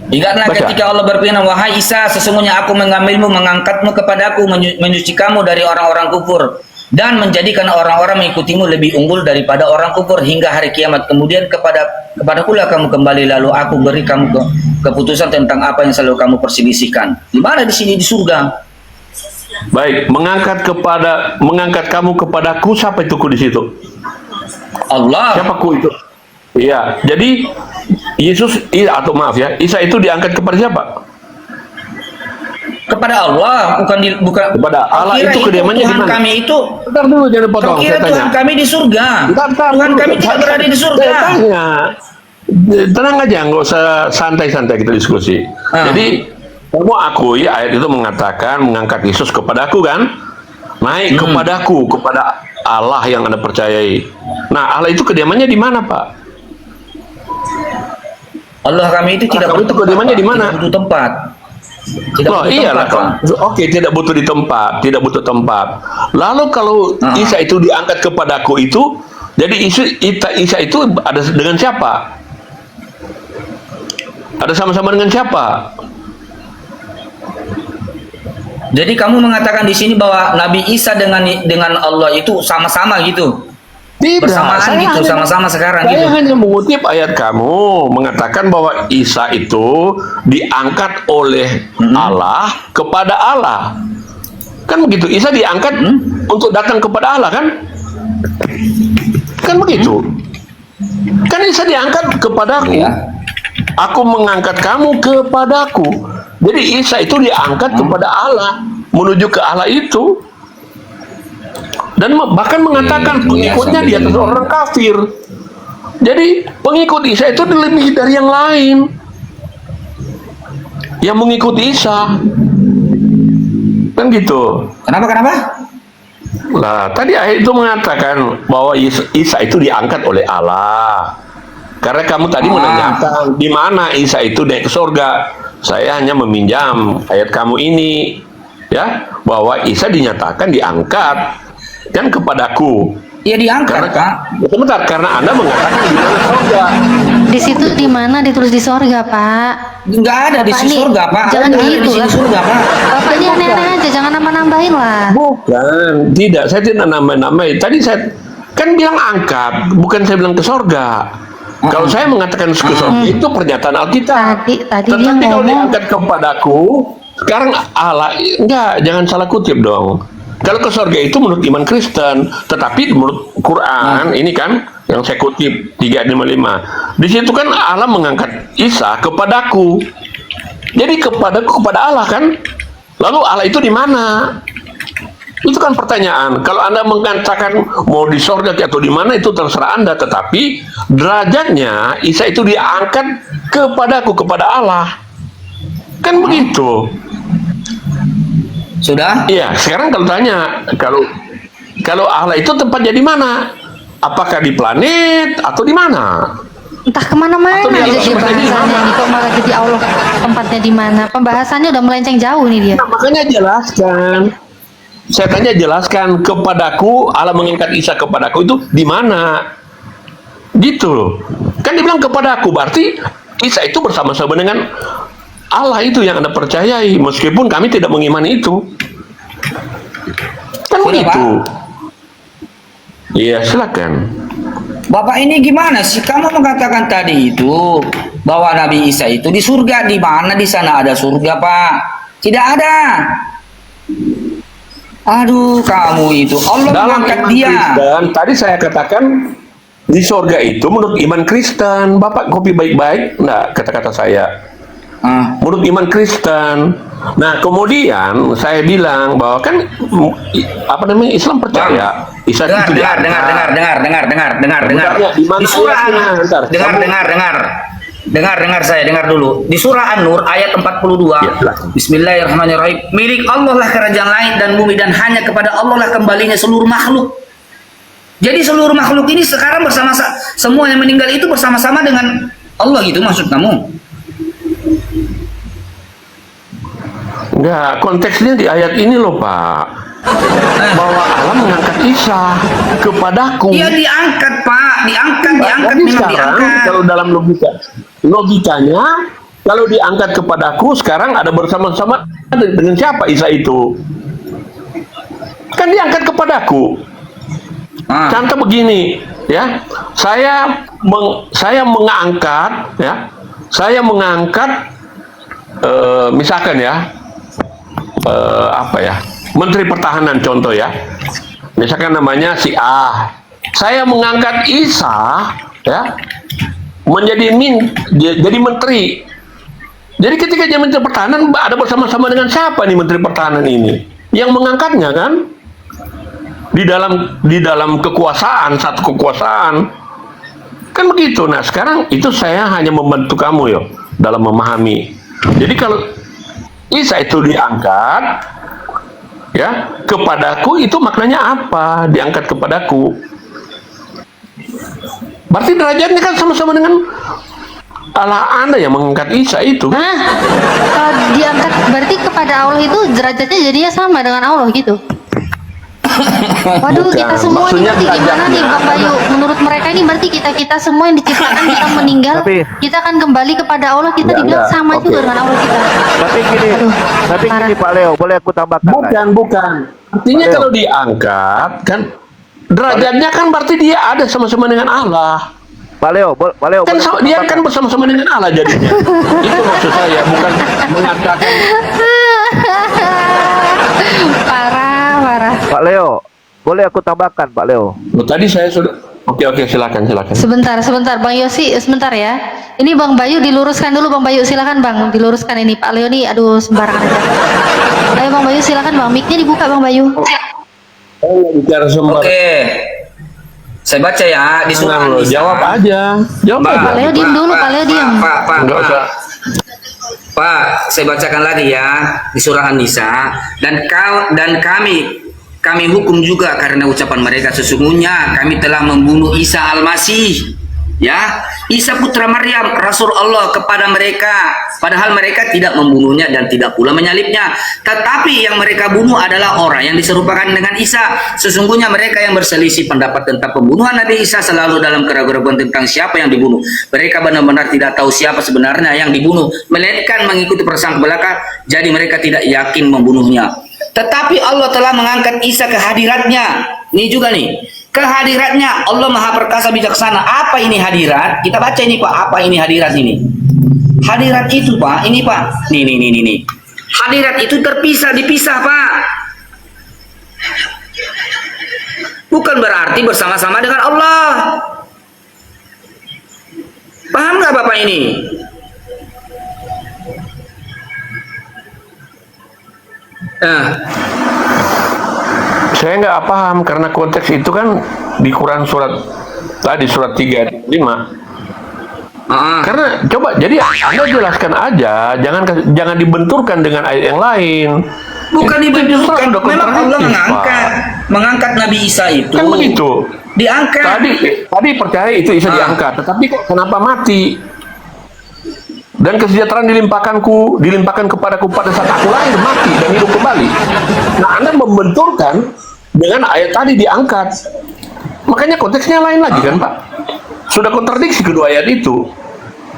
ingatlah Baca. ketika Allah berfirman, wahai Isa, sesungguhnya aku mengambilmu, mengangkatmu kepadaku, menyucikanmu dari orang-orang kufur, dan menjadikan orang-orang mengikutimu lebih unggul daripada orang kufur hingga hari kiamat. Kemudian kepadakulah kamu kembali, lalu aku beri kamu keputusan tentang apa yang selalu kamu perselisihkan. Di mana di sini di surga? Baik, mengangkat kamu kepadaku, siapa itu ku di situ? Allah. Siapa ku itu? Iya, jadi Isa itu diangkat kepada siapa? Kepada Allah, bukan Kepada Allah. Kau kira Itu kediamannya di Tuhan mana? kami itu. Bentar dulu, jangan Kau potong, kira saya tanya. Tuhan kami di surga. Bentar Tuhan dulu. kami tidak berada di surga. Saya tanya. Tenang aja, nggak usah santai-santai kita diskusi. Ah. Jadi, kamu akui ayat itu mengatakan mengangkat Yesus kepadaku kan? Naik kepadaku, kepada Allah yang Anda percayai. Nah, Allah itu kediamannya di mana, Pak? Allah kami itu tidak Kamu itu butuh kediamannya di mana? Tidak butuh tempat. Tidak Loh, butuh iyalah, tempat, Pak. oke, tidak butuh di tempat, tidak butuh tempat. Lalu kalau Isa itu diangkat kepadaku itu, jadi Isa itu ada dengan siapa? Ada sama-sama dengan siapa? Jadi kamu mengatakan di sini bahwa Nabi Isa dengan Allah itu sama-sama gitu. Tidak, Bersamaan saya gitu, hanya- sama-sama sekarang Saya gitu. hanya mengutip ayat kamu mengatakan bahwa Isa itu diangkat oleh Allah kepada Allah. Kan begitu, Isa diangkat untuk datang kepada Allah kan? Kan begitu. Kan Isa diangkat kepadaku. Iya. Aku mengangkat kamu kepadaku. Jadi Isa itu diangkat kepada Allah, menuju ke Allah itu. Dan bahkan mengatakan pengikutnya di atas orang kafir. Jadi pengikut Isa itu lebih dari yang lain yang mengikuti Isa. Kan gitu. Kenapa? Nah, tadi ayat itu mengatakan bahwa Isa itu diangkat oleh Allah. Karena kamu tadi menanyakan di mana Isa itu naik ke surga. Saya hanya meminjam ayat kamu ini, ya, bahwa Isa dinyatakan diangkat kan kepadaku. Ya diangkat, Pak. Sebentar, karena Anda mengatakan di mana surga. Di situ di mana ditulis di sorga, Pak? Enggak ada di Bapak sini nih, surga, Pak. jangan Ada di gitu sini lah. surga, Pak. Bapak ini aneh-aneh aja, jangan nambah-nambahin lah. Bukan, tidak. Saya tidak namai-namai. Tadi saya kan bilang angkat, bukan saya bilang ke surga. Kalau saya mengatakan ke surga, itu pernyataan Alkitab. Tadi dia Tetapi kalau ngomong, diangkat kepadaku, sekarang Allah, enggak, jangan salah kutip dong. Kalau ke surga itu menurut iman Kristen, tetapi menurut Quran, ini kan yang saya kutip 3:55. Di situ kan Allah mengangkat Isa kepadaku. Jadi kepadaku kepada Allah kan. Lalu Allah itu di mana? Itu kan pertanyaan. Kalau Anda mengatakan mau di surga atau di mana itu terserah Anda, tetapi derajatnya Isa itu diangkat kepadaku, kepada Allah. Kan begitu. Sudah? Iya, sekarang kalau tanya, kalau Allah itu tempatnya di mana? Apakah di planet atau di mana? entah kemana-mana Atau di alam jadi semesta ini bahasannya mana? nih. Kok malah jadi Allah tempatnya di mana? Pembahasannya udah melenceng jauh nih dia. Nah, makanya jelaskan. Saya tanya jelaskan kepadaku, Allah mengangkat Isa kepadaku itu di mana? Gitu loh. Kan dibilang kepadaku, berarti Isa itu bersama-sama dengan Allah itu yang Anda percayai, meskipun kami tidak mengimani itu. Kan Sudah, begitu. Iya, silakan. Bapak ini gimana sih? Kamu mengatakan tadi itu bahwa Nabi Isa itu di surga. Di mana di sana ada surga, Pak? Tidak ada. Aduh, kamu itu. Allah Dalam mengangkat iman dia. Kristen, tadi saya katakan di surga itu menurut iman Kristen. Bapak kopi baik-baik, enggak kata-kata saya. menurut iman Kristen. Nah, kemudian saya bilang bahwa kan apa namanya, Islam percaya Isa dengar, itu dengar, diangkat. dengar. Di mana Di surah ayatnya? Bentar, Dengar, dengar dulu. Di surah An-Nur ayat 42. Ya, silakan. Bismillahirrahmanirrahim. Milik Allah lah kerajaan langit dan bumi, dan hanya kepada Allah lah kembalinya seluruh makhluk. Jadi seluruh makhluk ini sekarang bersama-sama, semua yang meninggal itu bersama-sama dengan Allah, gitu maksud kamu? Enggak, konteksnya di ayat ini loh Pak, bahwa Allah mengangkat Isa kepadaku. Dia diangkat, Pak, diangkat Jadi memang sekarang diangkat. kalau dalam logikanya, kalau diangkat kepadaku, sekarang ada bersama-sama dengan siapa Isa itu? Kan diangkat kepadaku. Contoh begini, ya, saya mengangkat, ya, misalkan ya, apa ya, Menteri Pertahanan contoh ya, misalkan namanya si A, saya mengangkat Isa, ya, menjadi jadi menteri. Jadi ketika dia Menteri Pertahanan, ada bersama-sama dengan siapa nih Menteri Pertahanan ini? Yang mengangkatnya kan? Di dalam kekuasaan, satu kekuasaan, kan begitu. Nah sekarang itu saya hanya membantu kamu yo dalam memahami. Jadi kalau Isa itu diangkat, ya, kepadaku, itu maknanya apa? Diangkat kepadaku. Berarti derajatnya kan sama-sama dengan Allah Anda yang mengangkat Isa itu. Hah? Kalau diangkat berarti kepada Allah itu derajatnya jadinya sama dengan Allah gitu. Waduh, Bukan. kita semua ini Maksudnya berarti gimana nih derajatnya. Bang Bayu? Menurut mereka ini berarti kita semua yang diciptakan, kita meninggal, Tapi- kita akan kembali kepada Allah, kita Enggak, dibilang enggak. sama Oke. juga dengan Allah kita. Tapi gini, parah. Pak Leo, boleh aku tambahkan? Bukan. Artinya Ayo. kalau diangkat kan derajatnya kan berarti dia ada sama-sama dengan Allah. Pak Leo, Pak Leo, Kan boleh aku dia tambahkan? kan bersama-sama dengan Allah jadinya. Itu maksud saya, bukan mengatakan. Parah. Pak Leo, boleh aku tambahkan, Pak Leo? Loh, tadi saya sudah. Oke, silakan. Sebentar Bang Yosi, sebentar ya. Ini Bang Bayu diluruskan dulu, Bang Bayu silakan Bang, diluruskan ini Pak Leo nih, aduh sembarangan aja. Ayo Bang Bayu silakan Bang, mic-nya dibuka Bang Bayu. Bicara sembar. Oke. Saya baca ya di surah Lo An-Nisa. jawab aja. Jawab Pak, aja. Pak Leo diem dulu, Pak Leo diem. Pak, Enggak usah. Pak, saya bacakan lagi ya di surah An-Nisa, dan kami hukum juga karena ucapan mereka, sesungguhnya kami telah membunuh Isa Al-Masih, ya, Isa putra Maryam, Rasul Allah kepada mereka, padahal mereka tidak membunuhnya dan tidak pula menyalibnya, tetapi yang mereka bunuh adalah orang yang diserupakan dengan Isa. Sesungguhnya mereka yang berselisih pendapat tentang pembunuhan Nabi Isa selalu dalam keraguan tentang siapa yang dibunuh. Mereka benar-benar tidak tahu siapa sebenarnya yang dibunuh, melainkan mengikuti prasangka belaka, jadi mereka tidak yakin membunuhnya. Tetapi Allah telah mengangkat Isa ke hadiratnya. Ini juga nih, ke hadiratnya. Allah Maha Perkasa Bijaksana. Apa ini hadirat? Kita baca ini Pak. Apa ini hadirat ini? Hadirat itu Pak, ini Pak. Nih. Hadirat itu dipisah Pak. Bukan berarti bersama-sama dengan Allah. Paham nggak Bapak ini? Saya nggak paham karena konteks itu kan di Quran surat 3 ayat 5. Karena coba jadi Anda jelaskan aja, jangan dibenturkan dengan ayat yang lain. Bukan Itu dibenturkan, udah memang Allah kontradiktif, mengangkat Nabi Isa itu. Kan begitu. Diangkat. Tadi percaya itu Isa diangkat, tetapi kok kenapa mati? Dan kesejahteraan dilimpahkan kepadaku pada saat aku lahir, mati dan hidup kembali. Nah, Anda membenturkan dengan ayat tadi diangkat. Makanya konteksnya lain lagi kan, Pak? Sudah kontradiksi kedua ayat itu.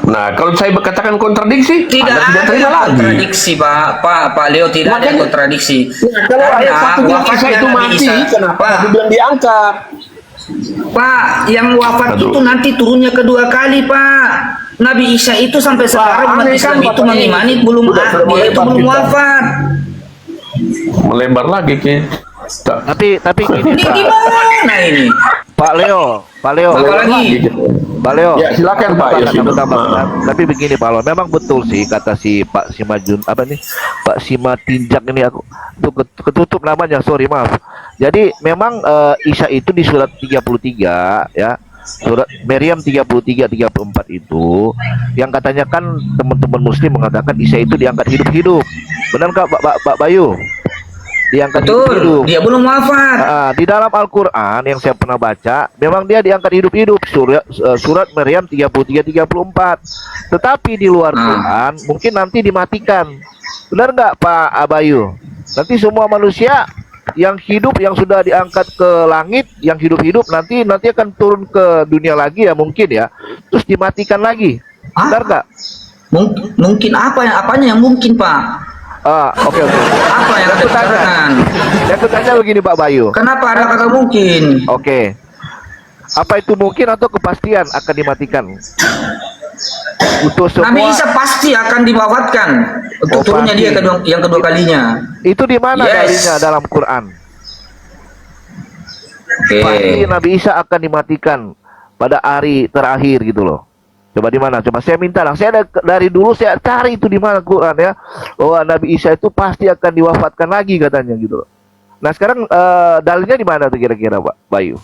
Nah, kalau saya berkatakan kontradiksi, Tidak Anda tidak ada terima lagi. kontradiksi, Pak Leo, tidak ada Makanya- kontradiksi. Nah, kalau ayat satu bilang Isa wafatnya itu Nabi mati, Isa, kenapa Pak, aku bilang diangkat? Pak, yang wafat Aduh. itu nanti turunnya kedua kali, Pak. Nabi Isa itu sampai sekarang umat aneh Islam kan, itu Bapak, mengimani ini. belum Sudah dia itu melebar belum kita. wafat. Melebar lagi kita. Tapi gini, Ini Pak. gimana ini? Pak Leo, Pak Leo. Apalagi? Pak Leo. Ya, silakan, Pak Yosi. Tapi begini Pak Leo, memang betul sih kata si Pak Simajun Pak Simatinjak ini aku tuh ketutup namanya, sorry maaf. Jadi memang Isa itu di surat 33 ya. Surat Maryam 33 34 itu yang katanya kan teman-teman muslim mengatakan Isa itu diangkat hidup-hidup. Benar enggak Pak Bayu? Diangkat Betul, hidup-hidup. dia belum wafat. Di dalam Al-Qur'an yang saya pernah baca, memang dia diangkat hidup-hidup surat Maryam 33 34. Tetapi di luar Quran mungkin nanti dimatikan. Benar enggak Pak Abayu? Nanti semua manusia yang hidup yang sudah diangkat ke langit, yang hidup-hidup nanti akan turun ke dunia lagi ya mungkin ya, terus dimatikan lagi. Benar nggak? Mungkin apanya yang mungkin Pak? Oke. Apa yang ada dikatakan? Yang kutanya begini Pak Bayu. Kenapa ada kata mungkin? Oke. Apa itu mungkin atau kepastian akan dimatikan? Untuk semua. Nabi Isa pasti akan diwafatkan. Untuk turunnya pasti. dia yang kedua kalinya. Itu di mana dalilnya dalam Quran? Pasti Nabi Isa akan dimatikan pada hari terakhir gitu loh. Coba di mana? Coba saya minta lah. Saya dari dulu saya cari itu di mana Quran ya. Bahwa Nabi Isa itu pasti akan diwafatkan lagi katanya gitu loh. Nah sekarang dalilnya di mana tuh kira-kira Pak Bayu?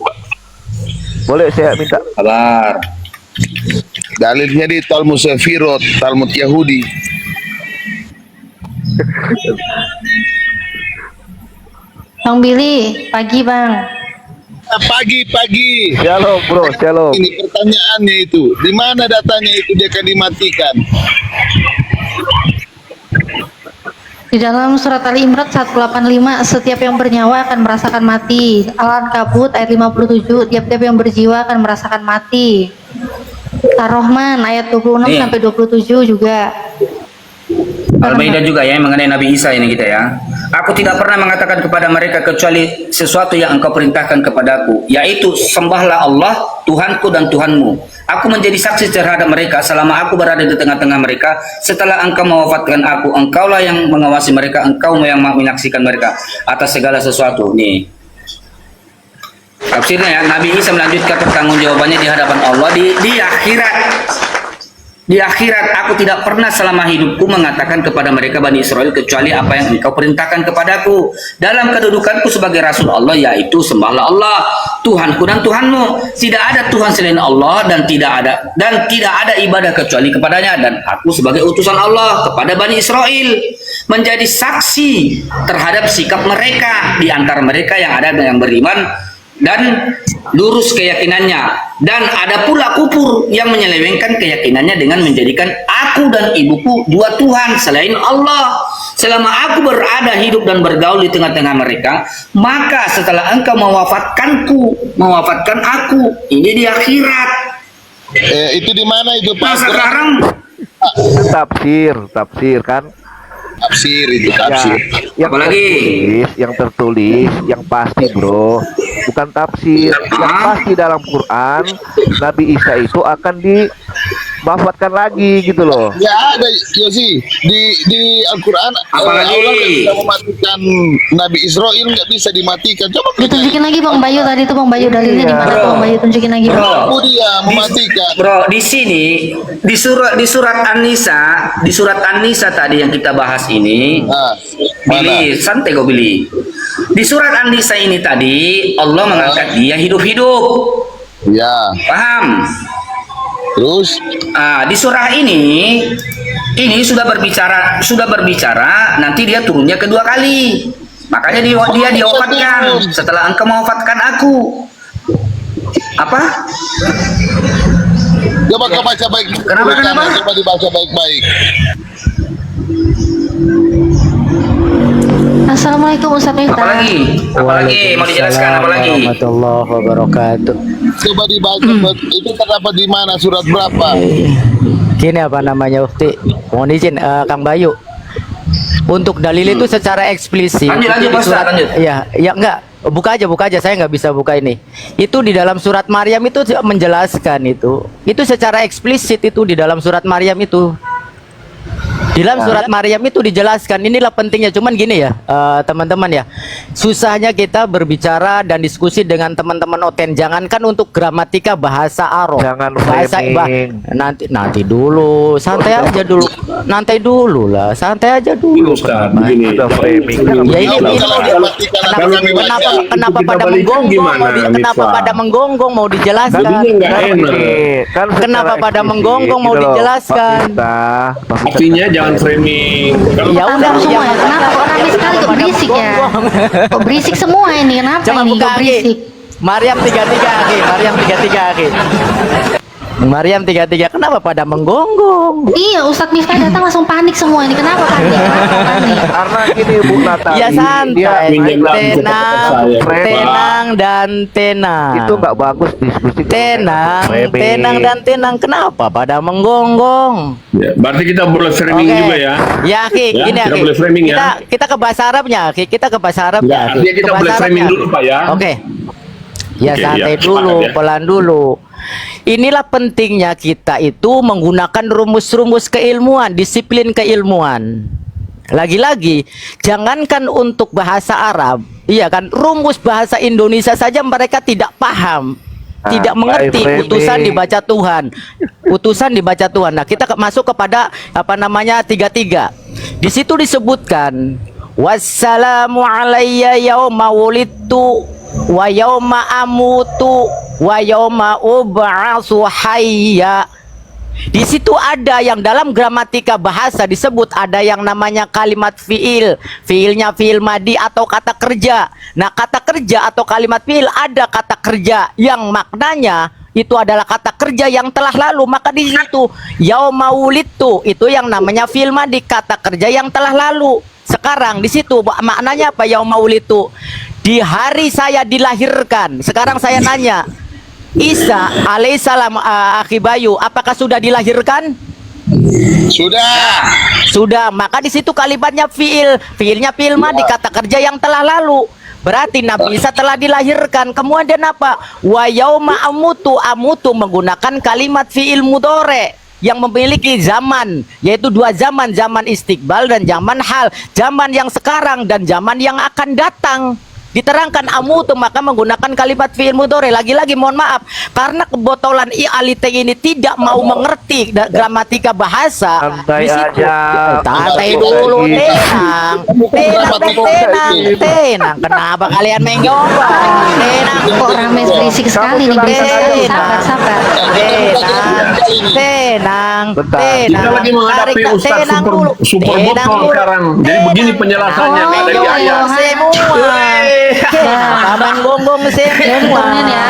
Boleh saya minta? Kabar. Dalilnya di Talmud Sefirot, Talmud Yahudi. Bang Billy, pagi Bang. Pagi-pagi. Shalom bro, shalom. Ini pertanyaannya itu, di mana datanya itu dia akan dimatikan? Di dalam surat Ali Imran 185, setiap yang bernyawa akan merasakan mati. Al-Ankabut ayat 57, tiap-tiap yang berjiwa akan merasakan mati. Ar-Rahman ayat 26 sampai 27 juga. Al-Maidah juga ya mengenai Nabi Isa ini kita ya. Aku tidak pernah mengatakan kepada mereka kecuali sesuatu yang engkau perintahkan kepadaku, yaitu sembahlah Allah, Tuhanku dan Tuhanmu. Aku menjadi saksi terhadap mereka selama aku berada di tengah-tengah mereka. Setelah engkau mewafatkan aku, engkaulah yang mengawasi mereka, engkau yang menyaksikan mereka atas segala sesuatu. Nih tafsirnya ya, Nabi Isa melanjutkan pertanggungjawabannya di hadapan Allah di akhirat. Di akhirat aku tidak pernah selama hidupku mengatakan kepada mereka Bani Israel kecuali apa yang engkau perintahkan kepadaku dalam kedudukanku sebagai Rasul Allah, yaitu sembahlah Allah, Tuhanku dan Tuhanmu. Tidak ada Tuhan selain Allah dan tidak ada ibadah kecuali kepadanya, dan aku sebagai utusan Allah kepada Bani Israel menjadi saksi terhadap sikap mereka di antara mereka yang ada yang beriman dan lurus keyakinannya, dan ada pula kufur yang menyelewengkan keyakinannya dengan menjadikan aku dan ibuku dua Tuhan selain Allah. Selama aku berada hidup dan bergaul di tengah-tengah mereka, maka setelah engkau mewafatkan aku, ini di akhirat. Itu di mana itu Pak? Nah sekarang Tafsir kan? Tafsir itu tafsir. Ya, yang tertulis, yang pasti bro, bukan tafsir. Yang pasti dalam Quran, Nabi Isa itu akan diwafatkan lagi gitu loh. Ya ada Yosi di Al-Quran. Apalagi? Allah tidak mematikan Nabi Israel, nggak bisa dimatikan. Coba Ditunjukin lagi Bang Bayu tadi tuh, Bang Bayu dalilnya di mana tuh Bang Bayu, tunjukin lagi Bang. dia mematikan. Bro, di sini di surat An-Nisa tadi yang kita bahas ini. Nah, Billy, santai kau Billy. Di surat An-Nisa ini tadi Allah mengangkat dia hidup-hidup. ya. Paham? Terus Di surah ini sudah berbicara nanti dia turunnya kedua kali. Makanya dia diwafatkan setelah engkau mewafatkan aku. Apa? coba kau baca baik. Kenapa? Coba dibaca baik-baik. Assalamualaikum Ustaz Miftah. Apalagi mau dijelaskan apalagi? Warahmatullahi wabarakatuh. Coba dibaca itu terdapat di mana, surat berapa? Gini apa namanya Ukti? Mohon izin Kang Bayu. Untuk dalil itu secara eksplisit. Lanjut, itu di Ustaz, surat, lanjut. Ya enggak. Buka aja. Saya nggak bisa buka ini. Itu di dalam surat Maryam itu menjelaskan itu. Itu secara eksplisit itu di dalam surat Maryam itu. Dalam surat Maryam itu dijelaskan, inilah pentingnya. Cuman gini ya, teman-teman ya, susahnya kita berbicara dan diskusi dengan teman-teman Oten. Jangankan untuk gramatika bahasa Arab, Jangan bahasa framing. nanti dulu, santai aja dulu, santai dulu lah, santai aja dulu. Ustaz, begini. Udah framing kan. Ya ini Kalau kenapa kenapa pada Balik menggonggong gimana, mau kenapa Mitwa? pada menggonggong mau dijelaskan? Jadinya nggak Kan enak. begini, kan secara Kenapa pada eksplisit menggonggong mau gitu loh, dijelaskan? Pak Miftah. Artinya jangan framing. Kalau Ya udah, Tahu semua ya, yang kenapa kok rame sekali kok berisik ya? Kok berisik semua ini, kenapa Coba ini buka kok Aki. berisik? Mariam 33 Aki, Mariam 33 Aki. Mariam 33, kenapa pada menggonggong? Iya, Ustadz Miftah datang langsung panik semua ini, kenapa panik? Kenapa panik? Karena gini Bu Natali, Ya santai, minjem lagu kepada tenang, saya, Pak. tenang dan tenang. itu nggak bagus diskusi. Tenang, Framing. tenang dan tenang. Kenapa pada menggonggong? Ya, berarti kita boleh framing Oke. juga ya. Ya, Ki, Ya, gini kita Ki. boleh framing ya. Kita ke bahasa Arabnya, Ki. Kita ke bahasa Arabnya. Enggak, artinya kita Ke boleh bahasa framing Arabnya. dulu, Pak, ya. Oke. Ya Oke, santai ya, dulu, sepakat ya. pelan dulu. Inilah pentingnya kita itu menggunakan rumus-rumus keilmuan, disiplin keilmuan. Lagi-lagi, jangankan untuk bahasa Arab, iya kan, rumus bahasa Indonesia saja mereka tidak paham, tidak mengerti framing. utusan dibaca Tuhan, utusan dibaca Tuhan. Nah, kita masuk kepada apa namanya 33. Di situ disebutkan, wassalamu alayya yauma wulidtu wa yauma amutu wa yauma ub'atsu hayya. Di situ ada yang dalam gramatika bahasa disebut ada yang namanya kalimat fiil, fiilnya fiil madi atau kata kerja. Nah, kata kerja atau kalimat fiil ada kata kerja yang maknanya itu adalah kata kerja yang telah lalu. Maka di situ yauma wulidtu itu yang namanya fiil madi, kata kerja yang telah lalu. Sekarang di situ maknanya apa yauma wulidtu? Di hari saya dilahirkan. Sekarang saya nanya, Isa alaihissalam, Akhi Bayu, apakah sudah dilahirkan? Sudah. Sudah. Maka di situ kalimatnya fiil, fiilnya fiil madi, kata kerja yang telah lalu. Berarti Nabi Isa telah dilahirkan. Kemudian apa? Wa yauma amutu, amutu menggunakan kalimat fiil mudhore yang memiliki zaman, yaitu dua zaman, zaman istiqbal dan zaman hal, zaman yang sekarang dan zaman yang akan datang. Diterangkan amutu maka menggunakan kalimat fi'il mudhari. Lagi-lagi mohon maaf karena kebotolan alite ini tidak mau mengerti gramatika bahasa. Santai Di situ- aja. Santai Bukan dulu, lagi. tenang, tenang, tenang. Kenapa kalian menggongong? Tenang. Kok rame berisik sekali nih, berisik sekali. Sabar, sabar. Tenang, Bentar. tenang. Kita lagi menghadapi Tarik, Ustaz tenang super, dulu. super Tenang botol dulu. sekarang. Jadi begini penjelasannya Oh, nggak dari iya, ayat. iya. Semua. Kenapa menggonggong Ya udah semua? turunin ya.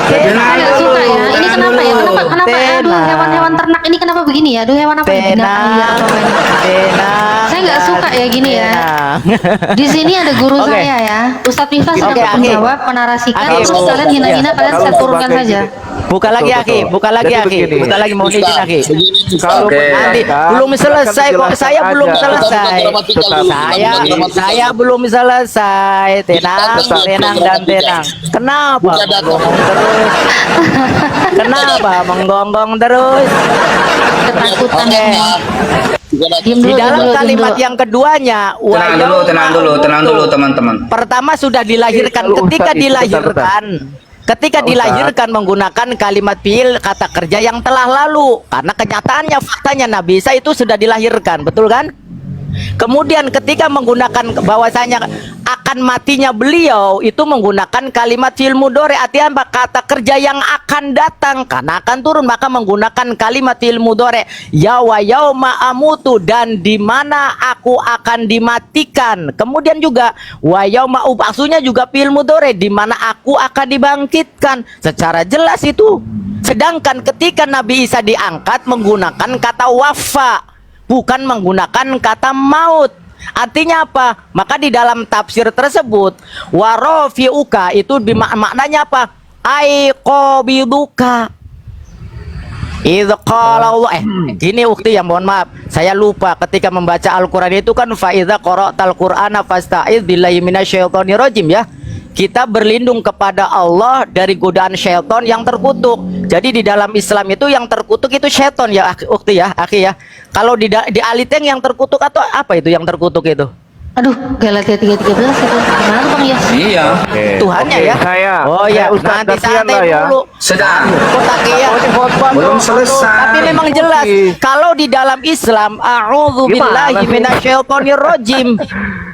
Saya nggak suka ya. Ini kenapa ya? Kenapa ya? Aduh, Tenang. hewan-hewan ternak ini kenapa begini ya? Aduh, hewan apa ini? Binatang liar apa ini? Tenang. Saya nggak suka ya gini ya. Tenang. Di sini ada guru Oke. saya ya. Ustadz Miftah sedang Oke, Aki. menjawab, menarasikan. Aki, Terus kalian hina-hina, kalian Kalau saya turunkan sebagai saja. Buka lagi Betul, Aki, betul. buka lagi Jadi Aki, begini. buka lagi mau izin Aki. Begini Ustaz. Kalau Nanti Ustaz, belum selesai kok, silakan saya belum aja. selesai. Tetap. Saya belum selesai. Tenang, Tetap. tenang dan tenang. Kenapa Buka data. menggonggong terus? Kenapa menggonggong terus? Ketakutan. Oke. Diam Di dulu, dalam diam dulu, kalimat diam dulu. yang keduanya, Tenang dulu teman-teman. pertama sudah dilahirkan. Kalau Ketika Ustaz itu dilahirkan, ketika Ustaz. dilahirkan menggunakan kalimat fiil kata kerja yang telah lalu. Karena kenyataannya faktanya Nabi Isa itu sudah dilahirkan, betul kan? Kemudian ketika menggunakan bahwasanya akan matinya beliau itu menggunakan kalimat fi'il mudhari, artinya kata kerja yang akan datang karena akan turun, maka menggunakan kalimat fi'il mudhari ya wa yauma amutu, dan di mana aku akan dimatikan. Kemudian juga wa yauma ub'atsunya juga fi'il mudhari, di mana aku akan dibangkitkan. Secara jelas itu. Sedangkan ketika Nabi Isa diangkat menggunakan kata wafa, bukan menggunakan kata maut. Artinya apa? Maka di dalam tafsir tersebut warofiuka itu maknanya apa? Aiqabiduka. Idz qala Allah, gini ukti yang mohon maaf, saya lupa ketika membaca Al-Qur'an itu kan fa idza qara'tal Qur'ana fasta'iz billahi minasyaitonir rajim ya. kita berlindung kepada Allah dari godaan syaitan yang terkutuk. Jadi di dalam Islam itu yang terkutuk itu syaitan ya, Ukti ya, Aki ya. Kalau di Aliteng yang terkutuk atau apa itu yang terkutuk itu? Aduh, Galatia 3:13 itu gimana tuh Bang Yos? Iya. Tuhannya Oke, ya. saya Nanti gantian santai lah ya. dulu. Sedang. Kok Aki ya? Belum selesai. Tapi memang jelas kalau di dalam Islam a'udzubillahi Gimana sih? minasyaitonirrajim.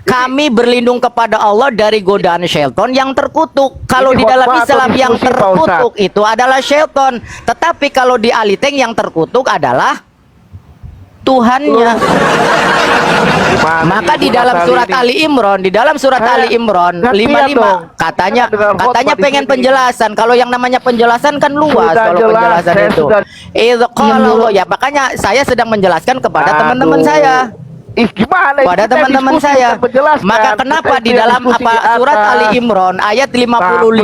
Kami berlindung kepada Allah dari godaan syaitan yang terkutuk. Kalau Ini di dalam khotbah atau Islam yang diskusi, Pak terkutuk itu adalah syaitan. Tetapi kalau di Aliteng yang terkutuk adalah Tuhannya. Maka di dalam surat Ali Imran, Saya Ali Imran gantian 55 dong. katanya Dengan khotbah di pengen sini. penjelasan. Kalau yang namanya penjelasan kan luas Sudah kalau jelas, penjelasan saya itu. sudah- Idz qala Allah, ya makanya saya sedang menjelaskan kepada Aduh. teman-teman saya. Gimana? Pada Kita teman-teman diskusi, saya. bukan menjelaskan. Maka kenapa Kita di dalam diskusi apa di surat atas. Ali Imran ayat 55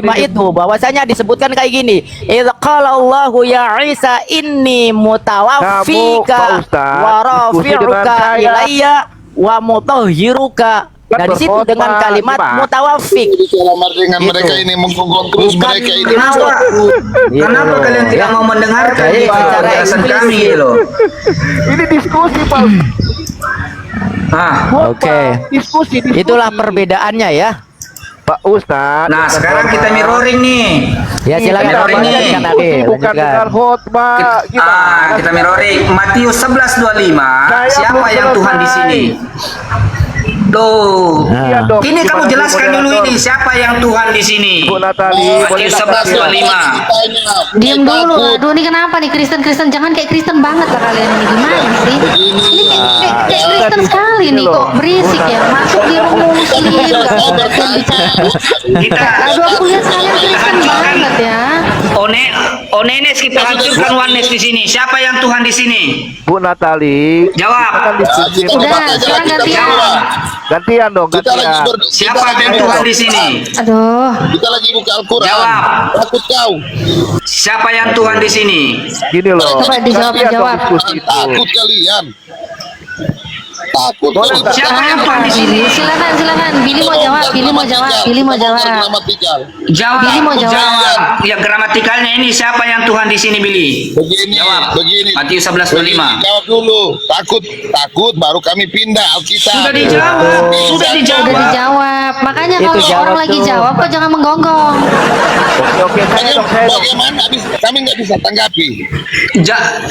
Takut itu bahwasanya disebutkan kayak gini. Idz qala Allahu ya Isa inni Kamu, mutawaffika Pak Ustadz, wa diskusi dengan rafi'uka saya. ilayya wa mutahhiruka. Kan Nah di situ berkhotbah, dengan kalimat gimana? mutawaffik. Selamat dengan Gitu. mereka ini menggonggong terus mereka ini. Kenapa? Gitu. Kenapa kalian tidak Ya. mau mendengarkan Jadi gitu, secara penjelasan kami eksplisit. gitu loh? Ini diskusi, Pak. Ah, Oke. Diskusi. Itulah perbedaannya ya. Pak Ustadz. nah sekarang kita mirroring nih. Ya silakan Kita Pak, mirroring lanjutkan, nih. Aki, Bukan lanjutkan. dengan khotbah. Gimana? Kita mirroring Matius 11:25. Saya Siapa belum yang Tuhan di selesai. sini? Tuh. Iya dong. Ini kamu Gimana, jelaskan Bu dulu moderator? ini siapa yang Tuhan di sini. Bu Natali, Matius boleh 11:25. Diam dulu. Aduh, ini kenapa nih Kristen jangan kayak Kristen banget lah kalian ini. Gimana sih? Ini kayak Kristen sekali nih kok berisik ya. Masuk di room muslim nggak perhatian bicara. Kita Aduh, aku lihat kalian Kristen banget ya. Onenes kita hancurkan oneness di sini. Siapa yang Tuhan di sini? Bu Natali. Jawab. Kita kan diskusi. Udah, sekarang gantian. Gantian dong, Kita lagi gantian. Siapa yang Tuhan di sini? Aduh. Kita lagi buka Al-Quran. Jawab. Takut kau. Siapa yang Tuhan di sini? Gini loh. Coba dijawab, gantian dong dijawab. diskusi itu. Takut kalian. Takut. Boleh nggak? Siapa yang Tuhan di sini? Silakan. Billy mau jawab. Jawab. Billy mau jawab. Ya gramatikalnya ini siapa yang Tuhan di sini Billy? Begini, Jawab. begini. Matius 11:25. Jawab dulu. Takut baru kami pindah Alkitab. Sudah dijawab. Sudah Udah dijawab. dijawab. Makanya Itu kalau jawab orang lagi tuh. jawab kok jangan menggonggong. Oke, saya dong. Bagaimana kami nggak bisa tanggapi?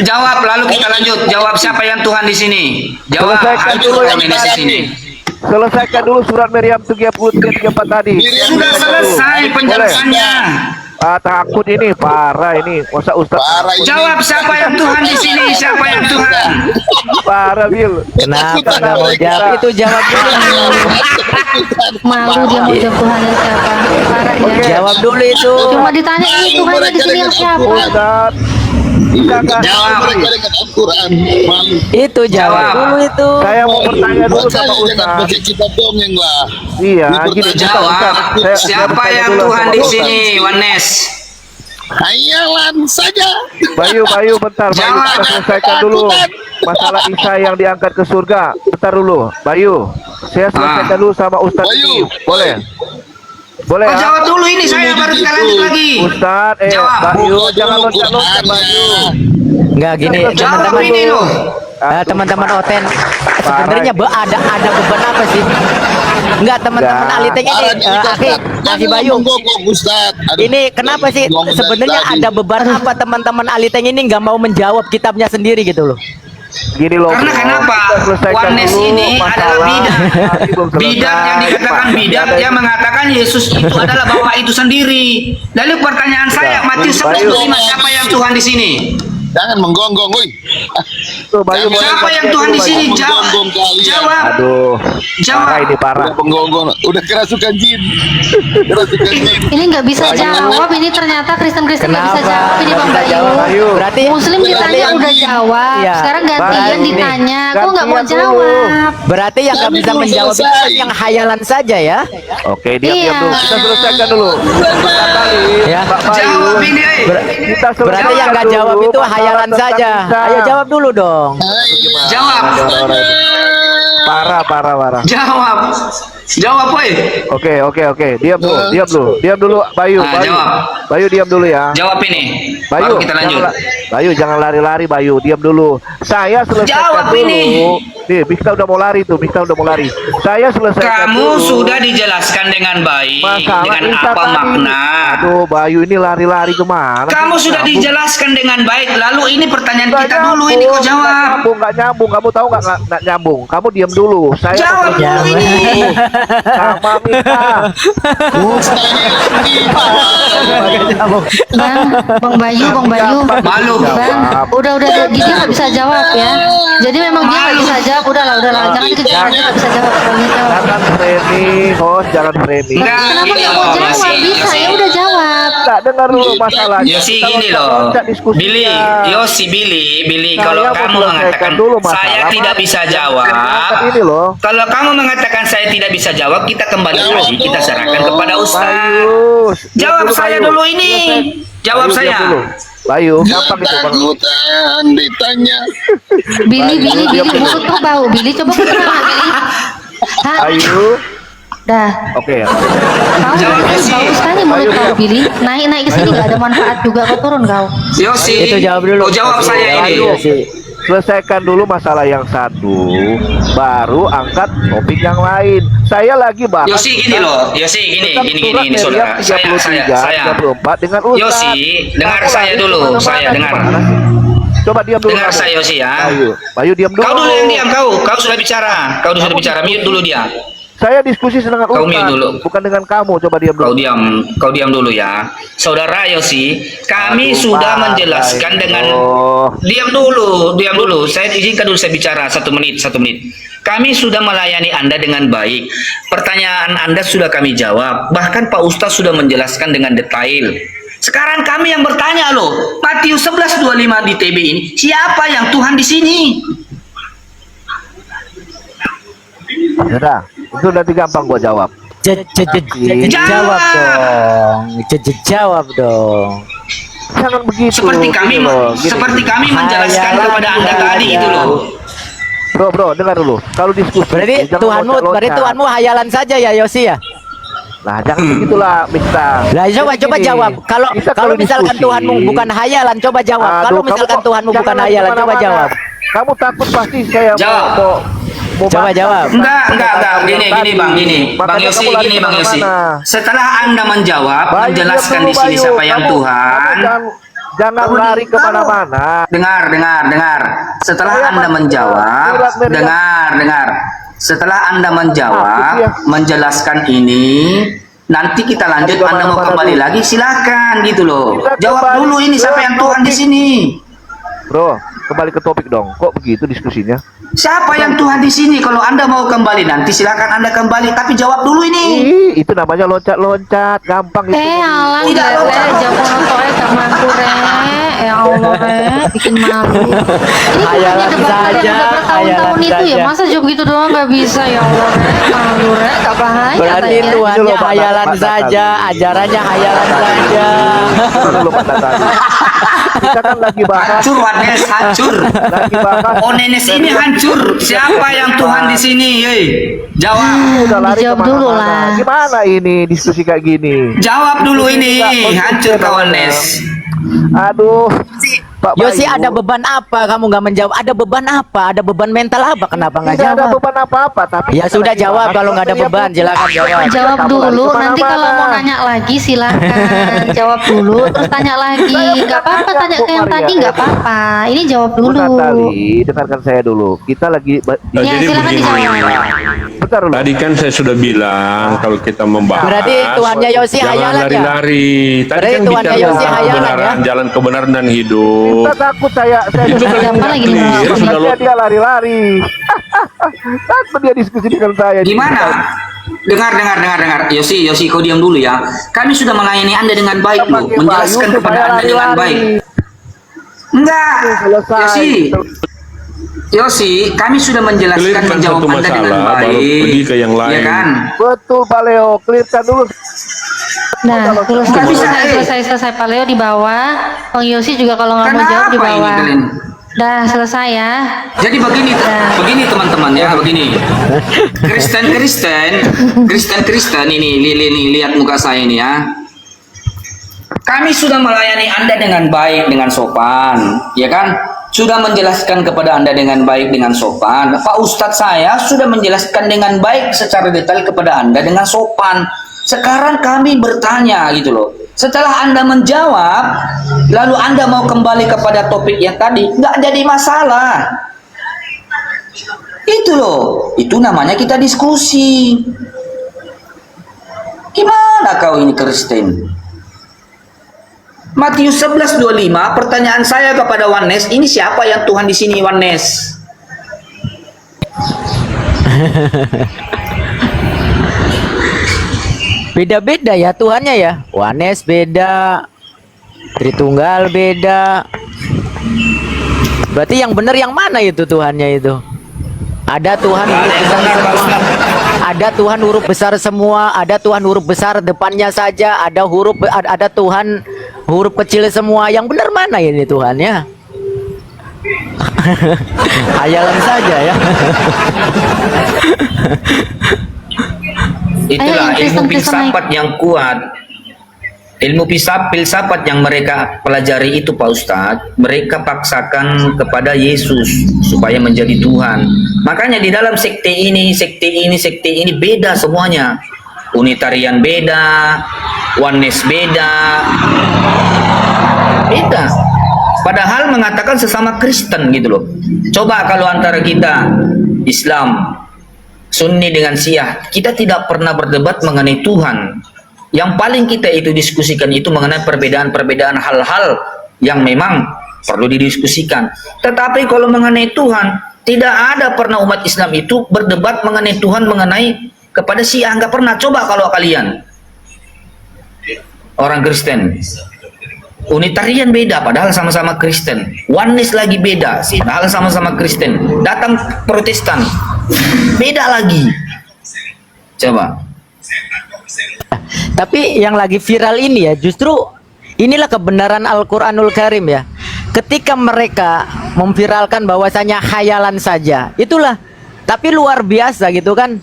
Jawab lalu kita lanjut. Jawab siapa yang Tuhan di sini? Jawab. Selesaikan dulu Hancur yang Onenes di sini. Selesaikan dulu surat Maryam 33-34 tadi. Sudah selesai penjelasannya. Takut ini, parah ini. Masa Ustaz Parah ini. Jawab siapa yang Tuhan di sini? Siapa yang Tuhan? parah, Bil. Kenapa nggak mau jawab? Itu jawab dulu. Malu dia mau jawab Tuhan yang siapa. Parah ya. Jawab dulu itu. Cuma ditanya ini Tuhannya di sini yang siapa. Ustaz. Kita nggak- Jawab. Mereka dengan Al-Quran. Malu. Itu jawab Jawab. dulu itu. Saya mau bertanya dulu Makanya sama jangan Ustaz. pakai kitab dongeng lah. Iya, Ini gini. pertanyaan. Jawab. Saya Siapa bertanya yang dulu Tuhan sama di Ustaz. sini? Onenes. Hayalan saja. Bayu, bentar. Bayu, Jawab. kita selesaikan dulu masalah Isa yang diangkat ke surga. Bentar dulu, Bayu. Saya selesaikan dulu sama Ustaz Bayu. ini. Boleh? Boleh Oh, ya? jawab dulu ini saya baru kita lanjut lagi. Ustaz, Jawab. Bayu, Buka jangan dulu loncat-loncat, Bayu. Enggak gini, Jawab teman-teman. ini loh. Teman-teman Oten, sebenarnya ada beban apa sih? Enggak, teman-teman Enggak. Aliteng ini, Aki, kasih Bayu. Ini kenapa sih sebenarnya ada beban apa teman-teman Aliteng ini nggak mau menjawab kitabnya sendiri gitu loh? Gini loh. Karena Bro. kenapa? Kita selesaikan Oneness dulu ini adalah masalah. bidat. Masih belum selesai. Bidat yang dikatakan Pak. bidat Ada- yang mengatakan Yesus itu adalah Bapa itu sendiri. Lalu pertanyaan saya, Matius Bayu. 11:25, siapa yang Tuhan di sini? Jangan menggonggong, woi. Tuh, Bayu, boleh Siapa yang gantian Tuhan dulu, di Bayu. sini? Jawab. Menggonggong kalian. Jawab. Aduh, Jawab. parah ini parah. Udah penggonggong, udah kerasukan jin. Kerasukan jin. Ini nggak bisa jawab. Ini ternyata Kristen nggak bisa jawab. Ini Bang Nggak Bayu. jawab, Bayu. Berarti Muslim ditanya udah jawab. Iya. Sekarang gantian Bayu. ditanya. Kok nggak mau Gantian dulu. jawab? berarti yang nggak Kami bisa belum menjawab itu selesai. kan yang hayalan saja ya? Oke, diam Iya. dulu. Kita selesaikan dulu. Ya. Pak Bayu. Jawab ini, eh. Kita selesaikan Berarti yang nggak dulu jawab itu masalah hayalan tentang saja. Isa. Ayo jawab dulu dong. Hai, Jawab. Parah. Jawab. Jawab, woi. Oke. Diam dulu, Bayu. Nah, jawab. Bayu diam dulu ya. Jawab ini. Bayu, Baru kita lanjut. Bayu jangan lari-lari, Bayu. Diam dulu. Saya selesaikan Jawab dulu. ini. Nih, Miftah udah mau lari tuh. Saya selesaikan Kamu dulu. sudah dijelaskan dengan baik Masalah dengan Isa apa tadi. makna. Aduh, Bayu ini lari-lari kemana? Kamu sih? sudah Nyambung. dijelaskan dengan baik. Lalu ini pertanyaan Nggak kita dulu ini kau jawab. Nggak nyambung. Kamu tahu nggak nyambung? Kamu diam dulu. Saya Jawab mau dulu ini. sama Miftah. Bang Bayu. Malu. Bang, udah dia nggak bisa jawab ya. Jadi memang dia nggak bisa jawab. Udahlah, jangan dikejar, dia nggak bisa jawab. Kalau dia jawab. Jangan framing, host, jangan framing. Enggak, Kenapa gini nggak loh, mau jawab? Yosi, Bisa Yosi. ya udah jawab. Tak dengar dulu masalahnya. Yosi Kita gini loncat- loh, loncat diskusinya. Billy, Billy, Saya kalau mau kamu selesaikan mengatakan dulu masalah, saya tidak Mas. bisa Jangan jawab, angkat ini loh. kalau kamu mengatakan saya tidak bisa jawab, kita kembali lagi, kita serahkan kepada Ustaz. Bayu, Jawab diam saya Bayu. dulu ini, jawab Bayu, saya. diam dulu. Bayu, Nggak gampang itu. Bang. takutan ditanya. Billy, diam dulu. mulut tuh bau. Billy, coba kau turun lah, Billy. Hah? Bayu, Dah. oke. Kau Jawab, Yosi. bau sekali mulut kau, Billy. Naik ke sini nggak ada manfaat juga. Kau turun kau. Yosi, Itu jawab dulu. kau jawab saya ini. Yosi. Selesaikan dulu masalah yang satu, baru angkat topik yang lain. Saya lagi bahas. Yosi gini loh, Yosi gini, saudara. Saya, 34 dengan Ustaz. Yosi, dengar Kamu saya lari dulu, kemana-mana, saya dengar. gimana sih? Coba diam dulu. Dengar kamu. saya, Yosi, ya. Bayu diam dulu. Kau dulu yang diam, kau sudah bicara, mute dulu dia. Saya diskusi dengan Kau Ustaz, mute dulu. bukan dengan kamu. Coba diam dulu. Kau diam dulu ya. Saudara Yosi, kami Aduh, sudah Pak, menjelaskan Bayu. dengan diam dulu. Saya izinkan dulu saya bicara 1 menit. Kami sudah melayani Anda dengan baik. Pertanyaan Anda sudah kami jawab. Bahkan Pak Ustaz sudah menjelaskan dengan detail. Sekarang kami yang bertanya loh. Matius 11:25 di TB ini, siapa yang Tuhan di sini? Sudah, itu nanti gampang gua jawab. Jawab dong. Jawab dong. Jangan begitu. Seperti kami gitu loh. Gini. seperti kami menjelaskan Hayalan kepada Anda tadi gitu loh. Bro, dengar dulu. Kalau diskusi, Berarti jangan Tuhanmu loncat-loncat. hayalan saja ya Yosi ya. Nah, jangan begitulah, Miftah. Lah coba Jadi gini, jawab. kita Kalau misalkan diskusi- Tuhanmu bukan hayalan, coba jawab. Aduh, Kalau kamu misalkan kok Tuhanmu jangan bukan lagi hayalan, coba kemana-mana. jawab. Kamu takut pasti saya Jawab. mau Coba bantah. jawab. Enggak, gini Bang, gini. Bang Makanya Yosi, kamu lari gini Bang Yosi. kemana-mana. Setelah Anda menjawab, Bayu, menjelaskan diam di dulu, sini Bayu. siapa yang Kamu Tuhan. jangan Kamu lari di- kemana-mana. Dengar. Setelah Saya Anda masih menjawab, surat Meriam. dengar. Setelah Anda menjawab, Aku dia. menjelaskan ini, nanti kita lanjut. Tapi Anda mau kemana-mana kembali dulu. lagi, silakan gitu loh. Kita Jawab kembali dulu ini siapa ke yang Tuhan di topik. sini. Bro, kembali ke topik dong. Kok begitu diskusinya? Siapa yang Tuhan di sini? Kalau Anda mau kembali nanti silakan Anda kembali, tapi jawab dulu ini. Ih, itu namanya loncat-loncat, gampang itu. Alang, Tidak, gak loncat. jawab soalnya gak mampu, Re. Ya Allah, Re. Bikin malu. Ini Hayalan bukannya debat saja, yang udah bertahun-tahun hayalan itu ya. saja. Masa jawab gitu doang gak bisa, ya Allah, Re. Malu, Re. Gak bahaya Berarti tanya. Tuhannya Itu loh, Pak, hayalan Pak, saja, ajarannya hayalan saja. Dulu Pak Tatang. Kita kan lagi bahas, Hancur, Wanes, hancur. lagi bahas. Oh, Nenes ini hancur. Siapa yang Tuhan di sini? Yoi. Jawab. Udah lari Dijawab dulu kemana-mana. lah. Gimana ini diskusi kayak gini? Jawab dulu ini. Nggak Hancur konsisten kawan namanya. Nes. Aduh, Pak Yosi Bayu. ada beban apa? Kamu nggak menjawab? Ada beban apa? Ada beban mental apa? Kenapa nggak Tidak ada jawab? beban apa-apa, tapi Ya kita sudah lagi jawab. bahas Kalau nggak ada Meriam beban, Putih. silakan jawab. Jawab Kamu dulu, lari nanti kemana-mana. kalau mau nanya lagi silakan jawab dulu, terus tanya lagi. Gak apa-apa tanya ke yang tadi, gak apa-apa. Ini jawab Bu dulu. Natali, dengarkan saya dulu. Kita lagi Nah, Ya jadi silakan begini. dijawab. bentar dulu. Tadi kan saya sudah bilang kalau kita membahas. Berarti Tuhannya Yosi jangan hayalan ya? lari-lari. Tadi Berarti kan Tuhannya bicara Yosi tentang hayalan kebenaran, ya? jalan kebenaran dan hidup. Kita takut saya Itu kan Siapa nggak lagi clear, nih? sudah lo. dia lari-lari. Takut dia diskusi dengan saya. Gimana? Dengar. Yosi, kau diam dulu ya. Kami sudah melayani Anda dengan baik loh, Pakai menjelaskan Bayu kepada supaya Anda dengan lari-lari. baik. Enggak, Selesai. Yosi, kami sudah menjelaskan Clearkan menjawab satu Anda dengan masalah, baru baik. pergi ke yang Ya lain. kan? Betul Pak Leo, clearkan dulu. Nah, terus Nggak bisa, selesai Pak Leo di bawah, Bang Yosi juga kalau nggak mau jawab di Kenapa ini bawah. kalian? Udah selesai ya. Jadi begini, begini teman-teman ya, begini. Kristen ini, lihat muka saya ini ya. Kami sudah melayani Anda dengan baik, dengan sopan, ya kan? Sudah menjelaskan kepada Anda dengan baik, dengan sopan. Pak Ustadz saya sudah menjelaskan dengan baik secara detail kepada Anda dengan sopan. Sekarang kami bertanya gitu loh. Setelah Anda menjawab, lalu Anda mau kembali kepada topik yang tadi, nggak jadi masalah. Itu loh, itu namanya kita diskusi. Gimana kau ini Kristen? Matius 11:25, pertanyaan saya kepada Oneness, ini siapa yang Tuhan di sini Oneness? Beda-beda ya Tuhannya ya. Oneness beda, Tritunggal beda. Berarti yang benar yang mana itu Tuhannya itu? Ada Tuhan huruf besar semua. Ada Tuhan huruf besar semua. Ada Tuhan huruf besar depannya saja. Ada Tuhan huruf kecil semua. Yang benar mana ini Tuhannya? Hayalan saja ya. Itulah Ayo, ilmu Kristen filsafat yang kuat. Ilmu filsafat yang mereka pelajari itu Pak Ustadz, mereka paksakan kepada Yesus supaya menjadi Tuhan. Makanya di dalam sekte ini beda semuanya. Unitarian beda, Oneness beda. Beda. Padahal mengatakan sesama Kristen gitu loh. Coba kalau antara kita Islam, Sunni dengan Syiah, kita tidak pernah berdebat mengenai Tuhan. Yang paling kita itu diskusikan itu mengenai perbedaan-perbedaan hal-hal yang memang perlu didiskusikan. Tetapi kalau mengenai Tuhan, tidak ada pernah umat Islam itu berdebat mengenai Tuhan, mengenai kepada Syiah, nggak pernah. Coba kalau kalian orang Kristen, Unitarian beda padahal sama-sama Kristen, Oneness lagi beda padahal sama-sama Kristen, datang Protestan beda lagi. Coba. Tapi yang lagi viral ini ya, justru inilah kebenaran Al-Quranul Karim ya. Ketika mereka memviralkan bahwasanya khayalan saja, itulah. Tapi luar biasa gitu kan.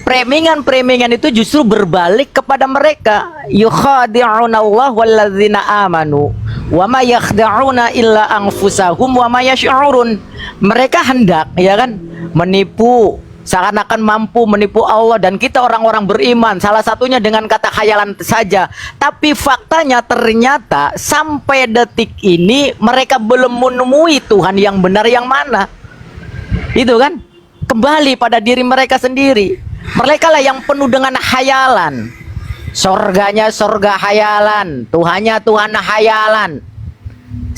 Premingan-premingan itu justru berbalik kepada mereka. Yukhadi'una Allah walladzina amanu wa ma yakhda'una illa anfusahum wa ma yash'urun. Mereka hendak ya kan menipu, seakan-akan mampu menipu Allah dan kita orang-orang beriman, salah satunya dengan kata khayalan saja. Tapi faktanya ternyata sampai detik ini mereka belum menemui Tuhan yang benar yang mana. Itu kan kembali pada diri mereka sendiri. Mereka lah yang penuh dengan khayalan. Sorganya sorga khayalan, Tuhannya Tuhan khayalan.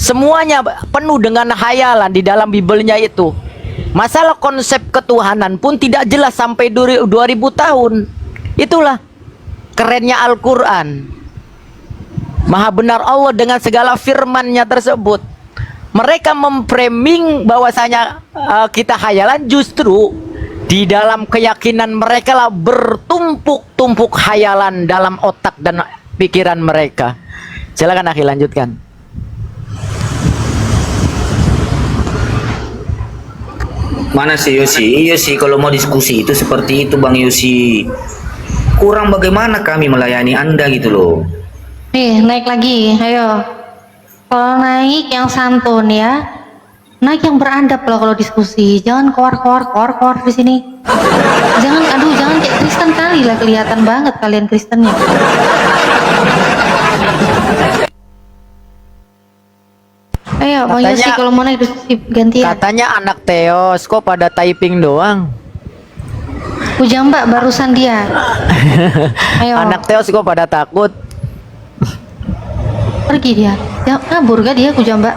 Semuanya penuh dengan khayalan di dalam Bibelnya itu. Masalah konsep ketuhanan pun tidak jelas sampai 2000 tahun. Itulah kerennya Al-Quran. Maha benar Allah dengan segala firman-Nya tersebut. Mereka memframing bahwasanya kita khayalan, justru di dalam keyakinan mereka lah bertumpuk-tumpuk khayalan dalam otak dan pikiran mereka. Silakan Akhi lanjutkan. Mana sih Yosi? Iya sih kalau mau diskusi itu seperti itu Bang Yosi. Kurang bagaimana kami melayani Anda gitu loh. Nih, naik lagi. Ayo. Kalau naik yang santun ya. Naik yang beradab lah kalau diskusi. Jangan koar di sini. Jangan kayak Kristen kali lah, kelihatan banget kalian Kristennya. Ayo, Bang Yosi kalau mau naik diskusi gantian. Katanya anak Teos kok pada typing doang. Mbak barusan dia. Ayo. Anak Teos kok pada takut. Pergi dia. Ya, kabur gak dia Mbak?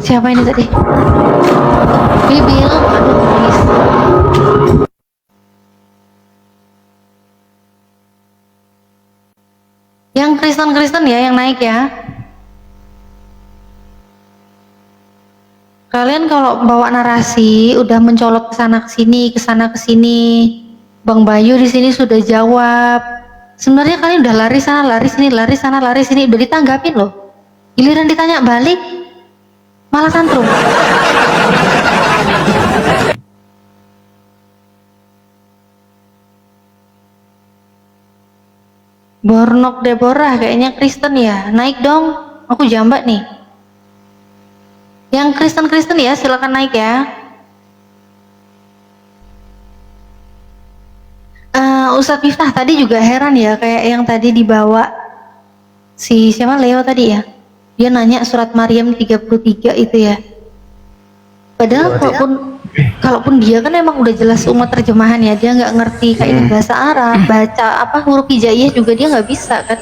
Siapa ini tadi? Bibil, aduh please. Yang Kristen ya yang naik ya. Kalian kalau bawa narasi udah mencolok ke sana ke sini, ke sana ke sini. Bang Bayu di sini sudah jawab. Sebenarnya kalian udah lari sana, lari sini, lari sana, lari sini, udah ditanggapin loh. Giliran ditanya balik, malah tantrum. Bornok Deborah kayaknya Kristen ya. Naik dong, aku jambak nih. Yang Kristen-Kristen ya, silakan naik ya. Ustadz Miftah tadi juga heran ya, kayak yang tadi dibawa si siapa Leo tadi ya. Dia nanya surat Maryam 33 itu ya. Padahal kalaupun dia kan emang udah jelas umat terjemahan ya, dia nggak ngerti kayak bahasa Arab, baca apa huruf hijaiyah juga dia nggak bisa kan.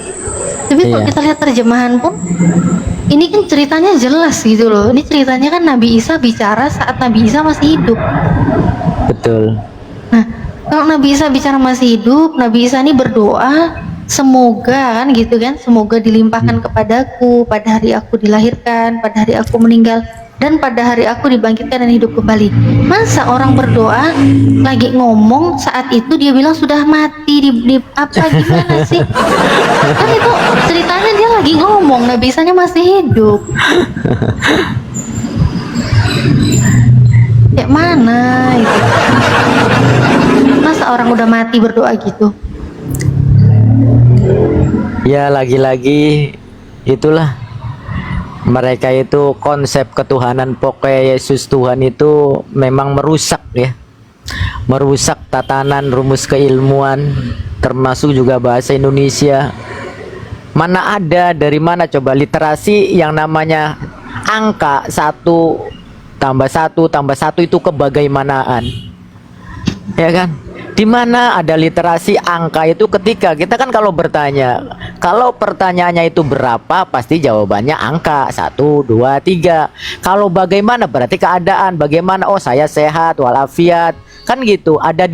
Tapi kalau kita lihat terjemahan pun, ini kan ceritanya jelas gitu loh. Ini ceritanya kan Nabi Isa bicara saat Nabi Isa masih hidup. Betul. Nah, kalau Nabi Isa bicara masih hidup, Nabi Isa ini berdoa, semoga kan gitu kan, semoga dilimpahkan kepadaku pada hari aku dilahirkan, pada hari aku meninggal, dan pada hari aku dibangkitkan dan hidup kembali. Masa orang berdoa lagi ngomong saat itu dia bilang sudah mati di apa gimana sih? Kan itu ceritanya dia lagi ngomong, Nabi Isanya masih hidup. Kayak mana itu? Masa orang udah mati berdoa gitu? Ya lagi-lagi itulah, mereka itu konsep ketuhanan pokoknya Yesus Tuhan itu memang merusak ya, merusak tatanan rumus keilmuan termasuk juga bahasa Indonesia. Mana ada, dari mana coba literasi yang namanya angka 1 tambah 1 tambah 1 itu kebagaimanaan, ya kan? Di mana ada literasi angka itu? Ketika kita kan kalau bertanya, kalau pertanyaannya itu berapa, pasti jawabannya angka 1, 2, 3. Kalau bagaimana berarti keadaan, bagaimana? Oh saya sehat walafiat, kan gitu. Ada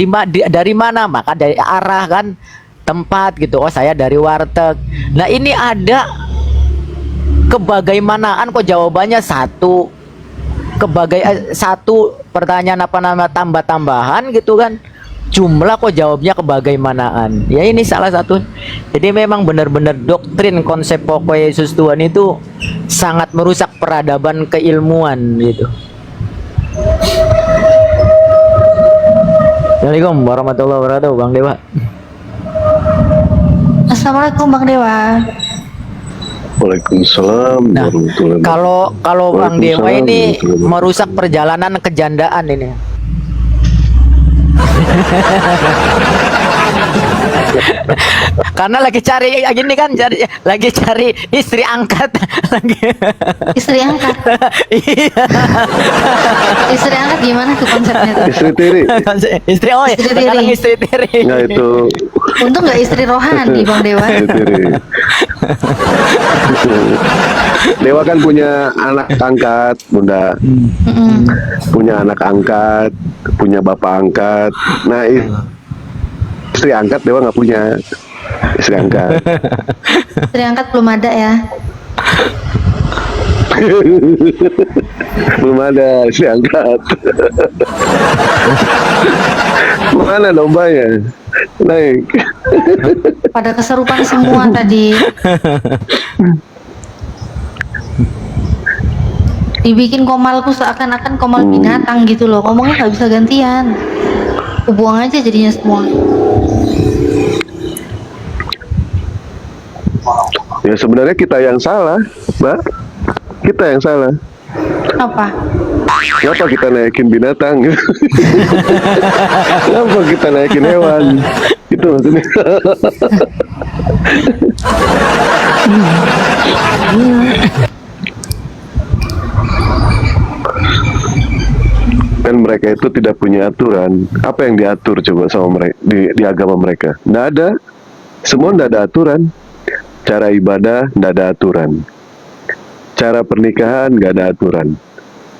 dari mana? Maka dari arah kan, tempat gitu. Oh saya dari warteg. Nah ini ada kebagaimanaan kok jawabannya 1. Satu pertanyaan apa nama tambah-tambahan gitu kan, jumlah kok jawabnya kebagaimanaan. Ya ini salah satu. Jadi memang benar-benar doktrin konsep pokok Yesus Tuhan itu sangat merusak peradaban keilmuan gitu. Assalamualaikum warahmatullahi wabarakatuh, Bang Dewa. Assalamualaikum Bang Dewa. Waalaikumsalam Nah, warahmatullahi wabarakatuh. kalau Bang Dewa Waalaikumsalam ini warahmatullahi wabarakatuh. merusak perjalanan kejandaan ini. Karena lagi cari gini kan, lagi cari istri angkat lagi. Istri angkat. Iya. Istri angkat gimana tuh konsepnya tuh? Istri tiri. Istri Istri sekarang tiri. istri tiri. Nah itu Untung nggak istri rohani Bang Dewa. istri tiri. Dewa kan punya anak angkat, Bunda. Mm-mm. Punya anak angkat, punya bapak angkat. Nah, istri angkat Dewa nggak punya istri angkat. Istri angkat belum ada ya. Belum ada istri angkat. Mana dombanya? Naik. Pada keserupan semua tadi. Dibikin komalku seakan-akan komal binatang gitu loh. Ngomongnya nggak bisa gantian. Kebuang aja jadinya semua. Ya sebenarnya kita yang salah, Mbak. Kita yang salah. Apa? Kenapa kita naikin binatang? Kenapa kita naikin hewan? Itu maksudnya. Kan mereka itu tidak punya aturan. Apa yang diatur coba sama mereka di agama mereka? Nggak ada. Semua nggak ada aturan. Cara ibadah nggak ada aturan. Cara pernikahan nggak ada aturan.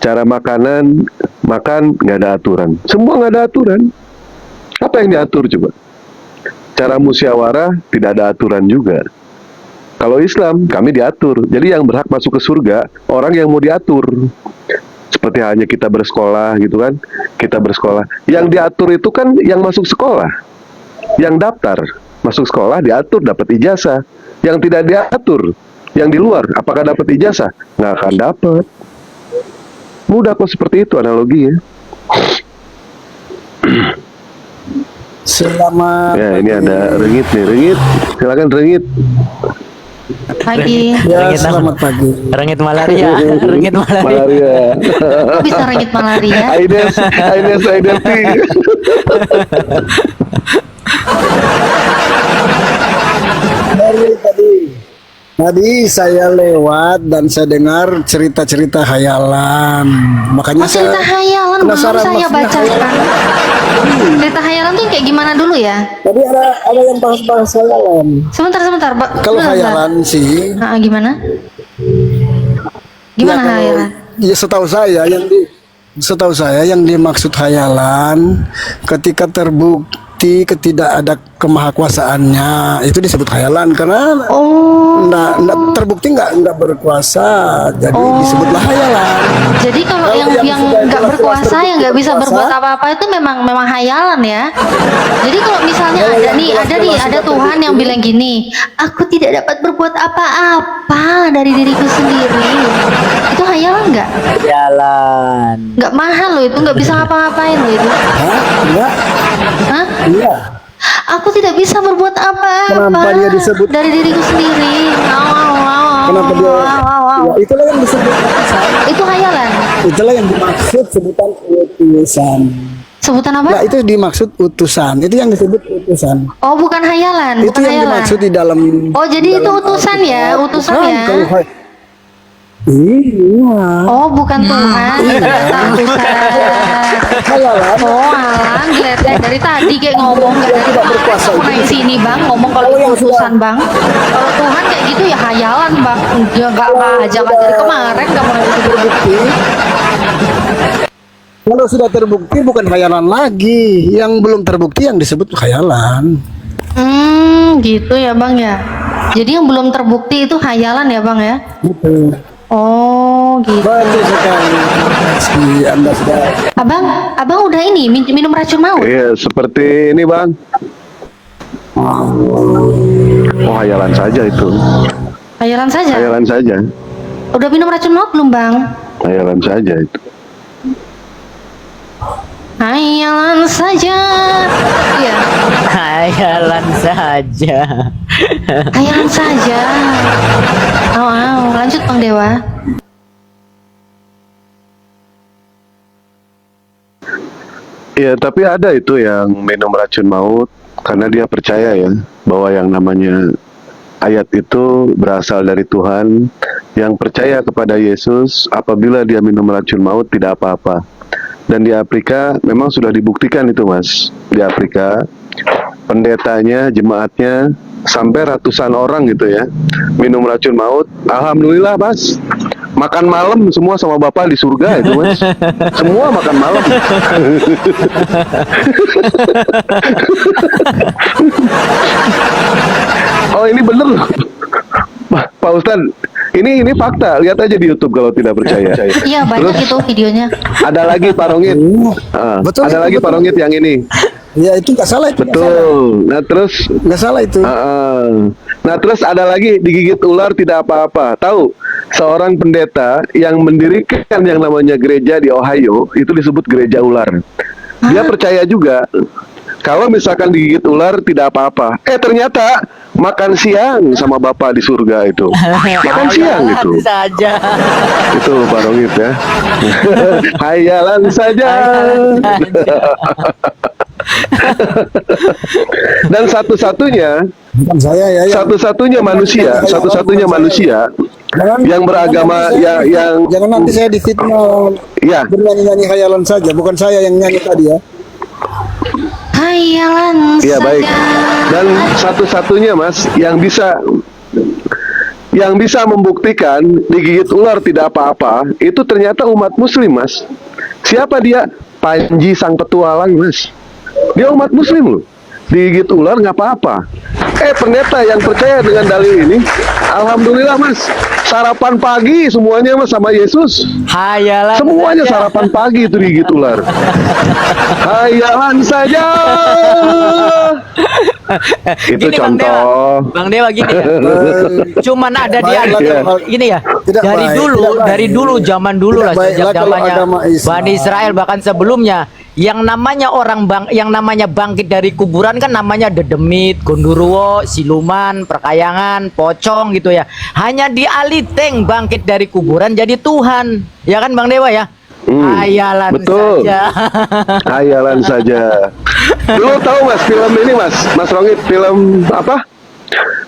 Cara makan nggak ada aturan. Semua nggak ada aturan. Apa yang diatur coba? Cara musyawarah tidak ada aturan juga. Kalau Islam kami diatur. Jadi yang berhak masuk ke surga orang yang mau diatur. Seperti halnya kita bersekolah gitu kan. Kita bersekolah. Yang diatur itu kan yang masuk sekolah. Yang daftar masuk sekolah diatur dapat ijazah. Yang tidak diatur, yang di luar, apakah dapat ijazah? Nggak akan dapat. Mudah kok seperti itu analoginya. Selamat Ya, ini ada Rengit nih, Rengit. Silakan Rengit. Pagi. ya, selamat pagi. Rengit malaria, rengit malaria. Malaria. Kok bisa rengit malaria? Aides, Aidesti. Tadi saya lewat dan saya dengar cerita-cerita hayalan. Makanya Oh, cerita hayalan belum penasaran saya maksudnya bacakan. Cerita hayalan tuh kayak gimana dulu ya? Tadi ada yang bahas-bahas hayalan. Sebentar. Kalau Sebentar. hayalan sih, Gimana? Gimana ya, kalau- hayalan? Ya setahu saya yang dimaksud hayalan ketika terbukti tidak ada kemahakuasaannya itu disebut hayalan karena Oh. terbukti nggak berkuasa jadi disebutlah hayalan. Jadi kalau Kalau yang yang sudah nggak jelas-jelas berkuasa, yang nggak bisa berkuasa, berbuat apa-apa itu memang hayalan ya. Jadi kalau misalnya Kalau ada yang nih, ada jelas-jelas Tuhan yang terbukti. bilang gini, aku tidak dapat berbuat apa-apa dari diriku sendiri. Itu hayalan nggak? Jalan. Nggak mahal loh itu, nggak bisa ngapa-ngapain loh itu. Hah? Enggak? Hah? Iya. Aku tidak bisa berbuat apa-apa Kenapa dia disebut- dari diriku sendiri. Kenapa dia? Ya, itulah yang disebut utusan. Itu hayalan. Itulah yang dimaksud sebutan utusan. Sebutan apa? Nah, itu dimaksud utusan. Itu yang disebut utusan. Oh, bukan hayalan, Itu bukan yang hayalan. dimaksud di dalam. Oh, jadi itu dalam utusan ya, Alkitab. utusan Bukan, ya. kalau iya. Oh, bukan Tuhan, ternyata utusan. Hayalan. Oh, alang, gledek dari tadi kayak ngomong nggak dari Tidak kemarin berkuasa aku itu. naik sini bang, ngomong kalau itu utusan bang. Kalau Tuhan kayak gitu ya hayalan bang, dia nggak ngajak dari kemarin kamu naik itu Terbukti. Kalau sudah terbukti bukan hayalan lagi. Yang belum terbukti yang disebut hayalan. Gitu ya bang ya. Jadi yang belum terbukti itu hayalan ya bang ya. Gitu. Oh, gitu. Betul sekali. Meski Anda sudah Abang udah ini minum racun maut. Iya, seperti ini Bang. Oh, hayalan saja itu. Hayalan saja. Hayalan saja. Udah minum racun maut belum bang? Hayalan saja itu. Hayalan saja. Iya. Hayalan saja. Hayalan saja. Lanjut Bang Dewa. Iya, tapi ada itu yang minum racun maut karena dia percaya ya bahwa yang namanya ayat itu berasal dari Tuhan, yang percaya kepada Yesus apabila dia minum racun maut tidak apa-apa. Dan di Afrika memang sudah dibuktikan itu Mas. Di Afrika pendetanya, jemaatnya sampai ratusan orang gitu ya minum racun maut. Alhamdulillah Mas, makan malam semua sama Bapak di surga itu Mas. Semua makan malam. Oh, ini bener loh Pak Ustadz, ini fakta, lihat aja di YouTube kalau tidak percaya. Iya banyak Terus itu videonya. ada lagi Pak Rongit. Betul, Ada itu lagi betul. Pak Rongit yang ini. Ya itu nggak salah itu. Nggak salah. Betul. Nah terus Nggak salah itu. nah terus ada lagi digigit ular tidak apa-apa. Tahu seorang pendeta yang mendirikan yang namanya gereja di Ohio itu disebut gereja ular. Dia percaya juga kalau misalkan digigit ular tidak apa-apa. Ternyata makan siang sama Bapak di surga itu. Makan siang Hayalan itu. saja. Itu Pak Rongit ya. Hayalan saja. Dan satu-satunya Bukan saya ya. satu-satunya manusia yang beragama yang Jangan nanti saya difitnah ya bernyanyi-nyanyi hayalan saja. Bukan saya yang nyanyi tadi ya. Hayalan ya saja. baik. Dan satu-satunya Mas yang bisa membuktikan digigit ular tidak apa-apa itu ternyata umat muslim Mas. Siapa dia? Panji sang petualang Mas. Dia umat muslim loh. digigit ular nggak apa-apa. Ternyata yang percaya dengan dalil ini, alhamdulillah Mas, sarapan pagi semuanya Mas sama Yesus. Hayalan Semuanya saja. sarapan pagi itu digigit ular. Hayalan saja. Itu Gini, Bang contoh. Dewa. Bang Dewa gini ya. Cuman ada di Baik lagi, gini ya. Tidak Dari baik, dulu, tidak baik. dari dulu zaman dulu Tidak lah baik sejak lah kalau zamannya agama Islam. Bani Israel bahkan sebelumnya yang namanya yang namanya bangkit dari kuburan kan namanya dedemit, gondoruo, siluman, perkayangan, pocong gitu ya. Hanya di Aliteng bangkit dari kuburan jadi Tuhan. Ya kan Bang Dewa ya? Hayalan betul. saja. Hayalan saja. Dulu tahu Mas film ini Mas Rongit, film apa?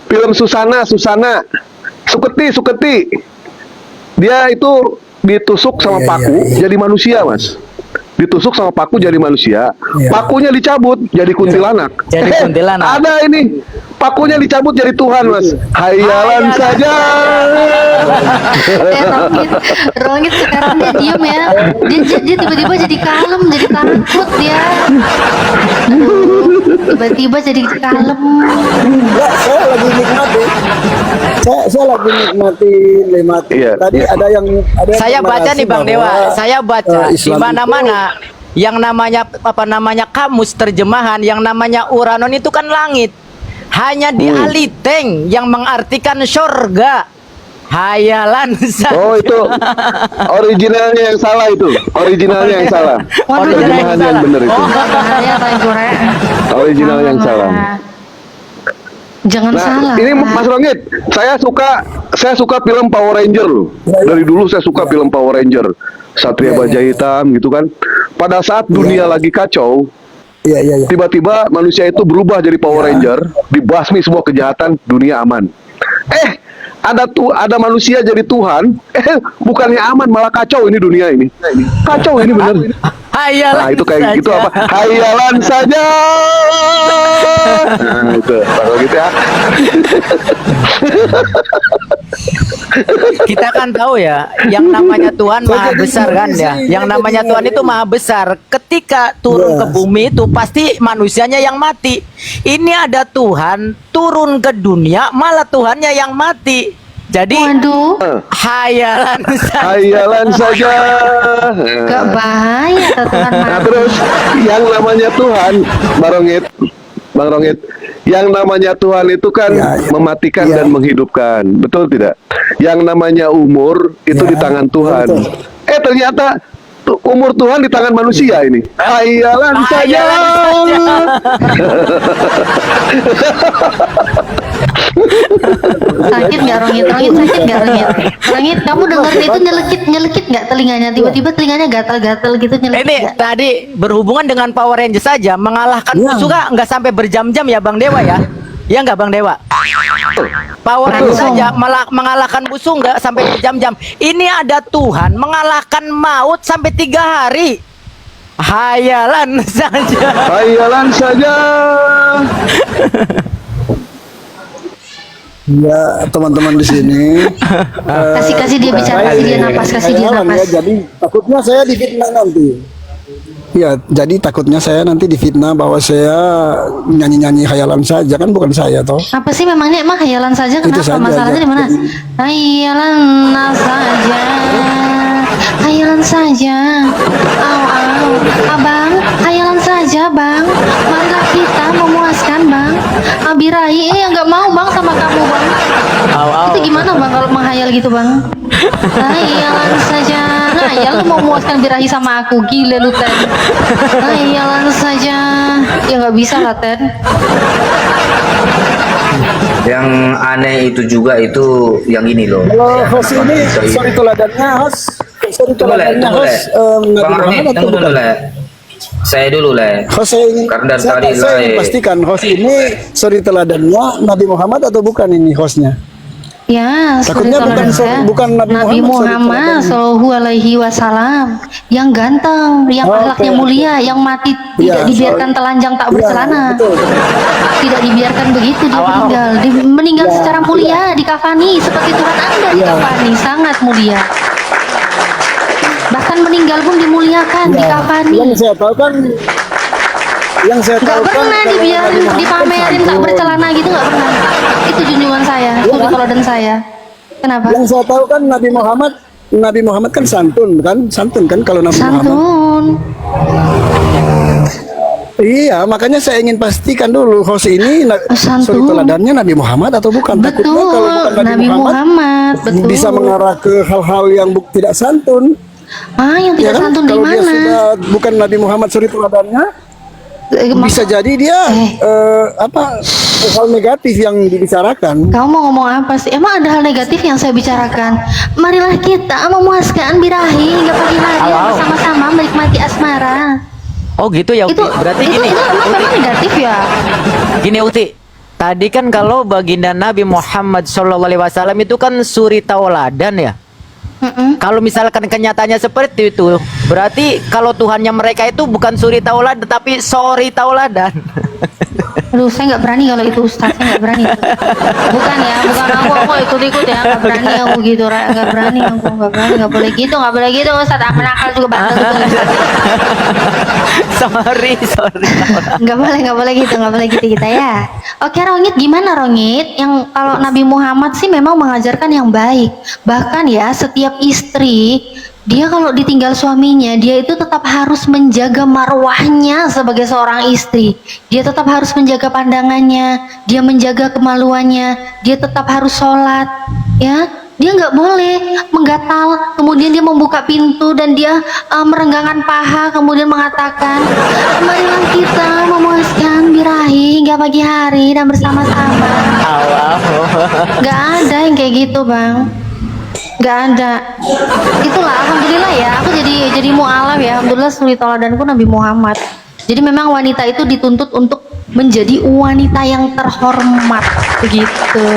Film Susana. Suketi. Dia itu ditusuk sama paku jadi manusia Mas. Ditusuk sama paku jadi manusia, pakunya dicabut jadi kuntilanak. Jadi kuntilanak. Ada ini, pakunya dicabut jadi Tuhan Mas. Hayalan saja. Rongit sekarang dia diem ya. Dia tiba-tiba jadi kalem, jadi takut dia. Tiba-tiba jadi kalem. Enggak, saya lagi nikmati. Saya lagi nikmati. Iya. Tadi ada yang Saya baca nih Bang Dewa, saya baca di Islam mana-mana yang namanya kamus terjemahan yang namanya Uranon itu kan langit. Hanya di Aliteng yang mengartikan surga. Hayalan saja. Oh itu originalnya yang salah itu. Originalnya yang salah. Terjemahan yang benar itu. Bahaya kayak goreng. Original yang salah. Jangan salah. Ini Mas Rongit, saya suka film Power Ranger loh. Dari dulu saya suka film Power Ranger. Satria Baja Hitam gitu kan. Pada saat dunia lagi kacau, Iya. tiba-tiba manusia itu berubah jadi Power Ranger, dibasmi semua kejahatan, dunia aman. Ada manusia jadi Tuhan, bukannya aman malah kacau ini dunia ini. Kacau ini bener. Hayalan. Nah itu kayak saja. gitu apa? Hayalan saja. Nah itu kalau gitu ya. Kita kan tahu ya, yang namanya Tuhan maha besar kan ya. Yang namanya Tuhan itu maha besar. Ketika turun ke bumi itu pasti manusianya yang mati. Ini ada Tuhan turun ke dunia, malah Tuhannya yang mati. Jadi Waduh, hayalan saja. Hayalan saja. gak bahaya atau Tuhan Nah mati. terus yang namanya Tuhan, Bang Rongit, yang namanya Tuhan itu kan mematikan dan menghidupkan, betul tidak? Yang namanya umur itu di tangan Tuhan. Ternyata umur Tuhan di tangan manusia ini. Hayalan saja. Sakit nggak Rongit? Sakit nggak Rongit? Rongit, kamu dengerin itu nyelekit nggak telinganya? Tiba-tiba telinganya gatal-gatal gitu nyelekit Ini nggak? tadi berhubungan dengan Power Rangers saja mengalahkan musuh nggak sampai berjam-jam ya Bang Dewa ya? Ya nggak Bang Dewa? Power Rangers saja malah mengalahkan musuh nggak sampai berjam-jam. Ini ada Tuhan mengalahkan maut sampai 3 hari. Hayalan saja. Hayalan saja. Ya, teman-teman di sini. Kasih dia bicara, kasih dia napas, kasih dia Hayalan napas. ya, jadi takutnya saya difitnah nanti. Ya, jadi takutnya saya nanti difitnah bahwa saya nyanyi-nyanyi hayalan saja, kan bukan saya toh. Apa sih memangnya emang hayalan saja? Itu Kenapa? saja, Masalahnya di mana? Hayalan saja. Hayalan saja. Abang, hayalan saja, Bang. Marilah kita memuaskan, Bang. Abirahi nggak mau, Bang, sama kamu, Bang. Itu gimana, Bang, kalau menghayal gitu, Bang? Hayalan saja. Ngayal lu mau memuaskan birahi sama aku, gila lu, Ten. Hayalan saja. Ya nggak bisa lah, Ten. Yang aneh itu juga itu yang ini loh. Kalau host ini, sorry teladannya host. Sorry Tunggu lah, teladannya tunggu lah. host. Bang Arnit, tunggu dulu lah. Saya dulu lah. Host saya ingin, Karena dari saya, tadi saya ingin lah, pastikan host ini sorry teladannya Nabi Muhammad atau bukan ini hostnya? Ya, Takutnya bukan Nabi Muhammad Shallallahu Alaihi Wasallam yang ganteng, yang akhlaknya mulia, yang mati tidak dibiarkan telanjang tak bercelana, tidak dibiarkan begitu dia meninggal, meninggal secara mulia, dikafani seperti Tuhan Anda dikafani, sangat mulia. Bahkan meninggal pun dimuliakan, dikafani. Yang saya tahu kan Yang saya Nggak tahu kan pernah kalau dibiarin, Nabi Muhammad kan dipamerin tak santun. bercelana gitu, nggak pernah. Itu junjungan saya, suri teladan saya. Kenapa? Yang saya tahu kan Nabi Muhammad kan santun kan kalau Nabi Muhammad. Santun. Iya, makanya saya ingin pastikan dulu host ini Santun. suri teladannya Nabi Muhammad atau bukan. Takutnya Betul, kalau bukan Nabi Muhammad, betul. bisa mengarah ke hal-hal yang tidak santun. Yang Ya tidak kan? santun di Kalau dia mana? sudah bukan Nabi Muhammad suri teladannya, bisa jadi dia hal negatif yang dibicarakan. Kamu mau ngomong apa sih? Emang ada hal negatif yang saya bicarakan? Marilah kita memuaskan birahi hingga pagi hari bersama-sama menikmati asmara. Oh gitu ya Uti. Itu Berarti itu, gini. itu emang Uti. memang negatif ya? Gini Uti. Tadi kan kalau baginda Nabi Muhammad SAW itu kan suri tauladan ya. Kalau misalkan kenyataannya seperti itu, berarti kalau Tuhannya mereka itu bukan suri tauladan tapi sorry tauladan. Aduh, saya nggak berani kalau itu Ustaz, saya nggak berani. Bukan aku ikut-ikut ya, nggak berani aku gitu, nggak berani aku, nggak boleh gitu Ustaz, nakal juga bandel gitu Ustaz. sorry. Nggak boleh gitu kita ya. Oke Rongit, gimana Rongit? Yang kalau Nabi Muhammad sih memang mengajarkan yang baik. Bahkan ya setiap istri dia kalau ditinggal suaminya, dia itu tetap harus menjaga marwahnya sebagai seorang istri. Dia tetap harus menjaga pandangannya, dia menjaga kemaluannya, dia tetap harus sholat, ya. Dia nggak boleh menggatal, kemudian dia membuka pintu dan dia merenggangkan paha, kemudian mengatakan, marilah kita memuaskan birahi hingga pagi hari dan bersama-sama. Nggak ada yang kayak gitu, Bang. Nggak ada. Itulah alhamdulillah ya, aku jadi mu'alaf ya. Alhamdulillah suri teladanku Nabi Muhammad. Jadi memang wanita itu dituntut untuk menjadi wanita yang terhormat begitu.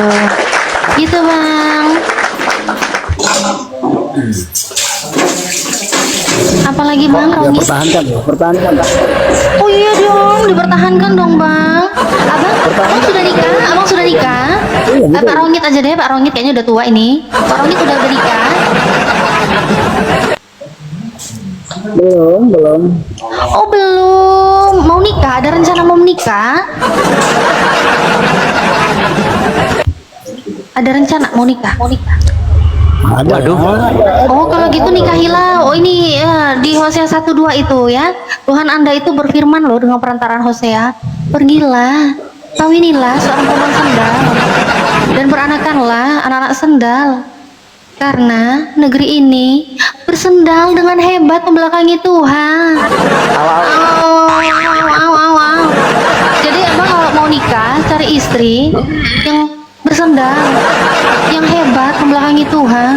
Gitu Bang. Apalagi Bang Ya Romi? pertahankan. Oh iya dong, dipertahankan dong Bang. Abang sudah nikah? Abang sudah nikah? Pak Rongit aja deh, Pak Rongit kayaknya udah tua ini. Pak Rongit udah nikah? Belum. Oh belum, mau nikah? Ada rencana mau menikah? Ada rencana mau nikah? Ada. Oh kalau gitu nikahilah. Oh ini ya, di Hosea 1:2 itu ya. Tuhan Anda itu berfirman loh dengan perantaraan Hosea, pergilah, kawinilah seorang perempuan sendal dan beranakanlah anak-anak sendal, karena negeri ini bersendal dengan hebat membelakangi Tuhan. Jadi abang kalau mau nikah cari istri yang bersendal, yang hebat membelakangi Tuhan.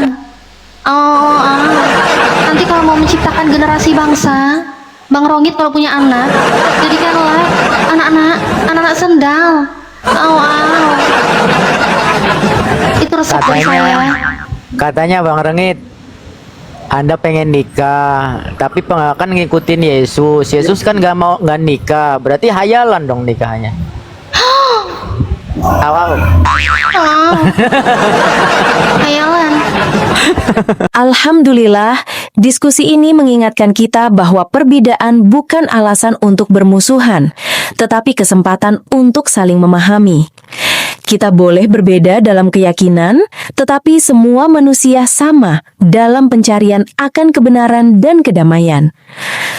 Nanti kalau mau menciptakan generasi bangsa, Bang Rongit kalau punya anak, jadikanlah anak-anak sendal. Itu resep dari saya. Katanya Bang Rengit, Anda pengen nikah, tapi kan ngikutin Yesus. Yesus kan nggak nikah, berarti hayalan dong nikahnya. Hayalan. Alhamdulillah, diskusi ini mengingatkan kita bahwa perbedaan bukan alasan untuk bermusuhan, tetapi kesempatan untuk saling memahami. Kita boleh berbeda dalam keyakinan, tetapi semua manusia sama dalam pencarian akan kebenaran dan kedamaian.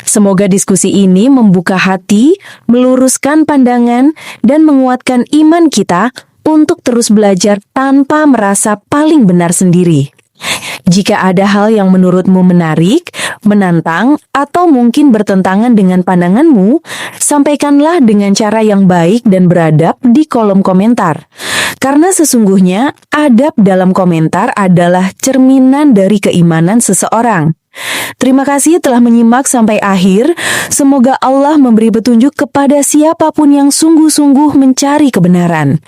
Semoga diskusi ini membuka hati, meluruskan pandangan, dan menguatkan iman kita untuk terus belajar tanpa merasa paling benar sendiri. Jika ada hal yang menurutmu menarik, menantang, atau mungkin bertentangan dengan pandanganmu, sampaikanlah dengan cara yang baik dan beradab di kolom komentar. Karena sesungguhnya, adab dalam komentar adalah cerminan dari keimanan seseorang. Terima kasih telah menyimak sampai akhir. Semoga Allah memberi petunjuk kepada siapapun yang sungguh-sungguh mencari kebenaran.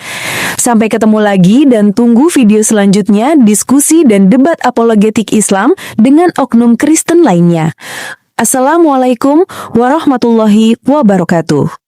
Sampai ketemu lagi dan tunggu video selanjutnya diskusi dan debat apologetik Islam dengan oknum Kristen lainnya. Assalamualaikum warahmatullahi wabarakatuh.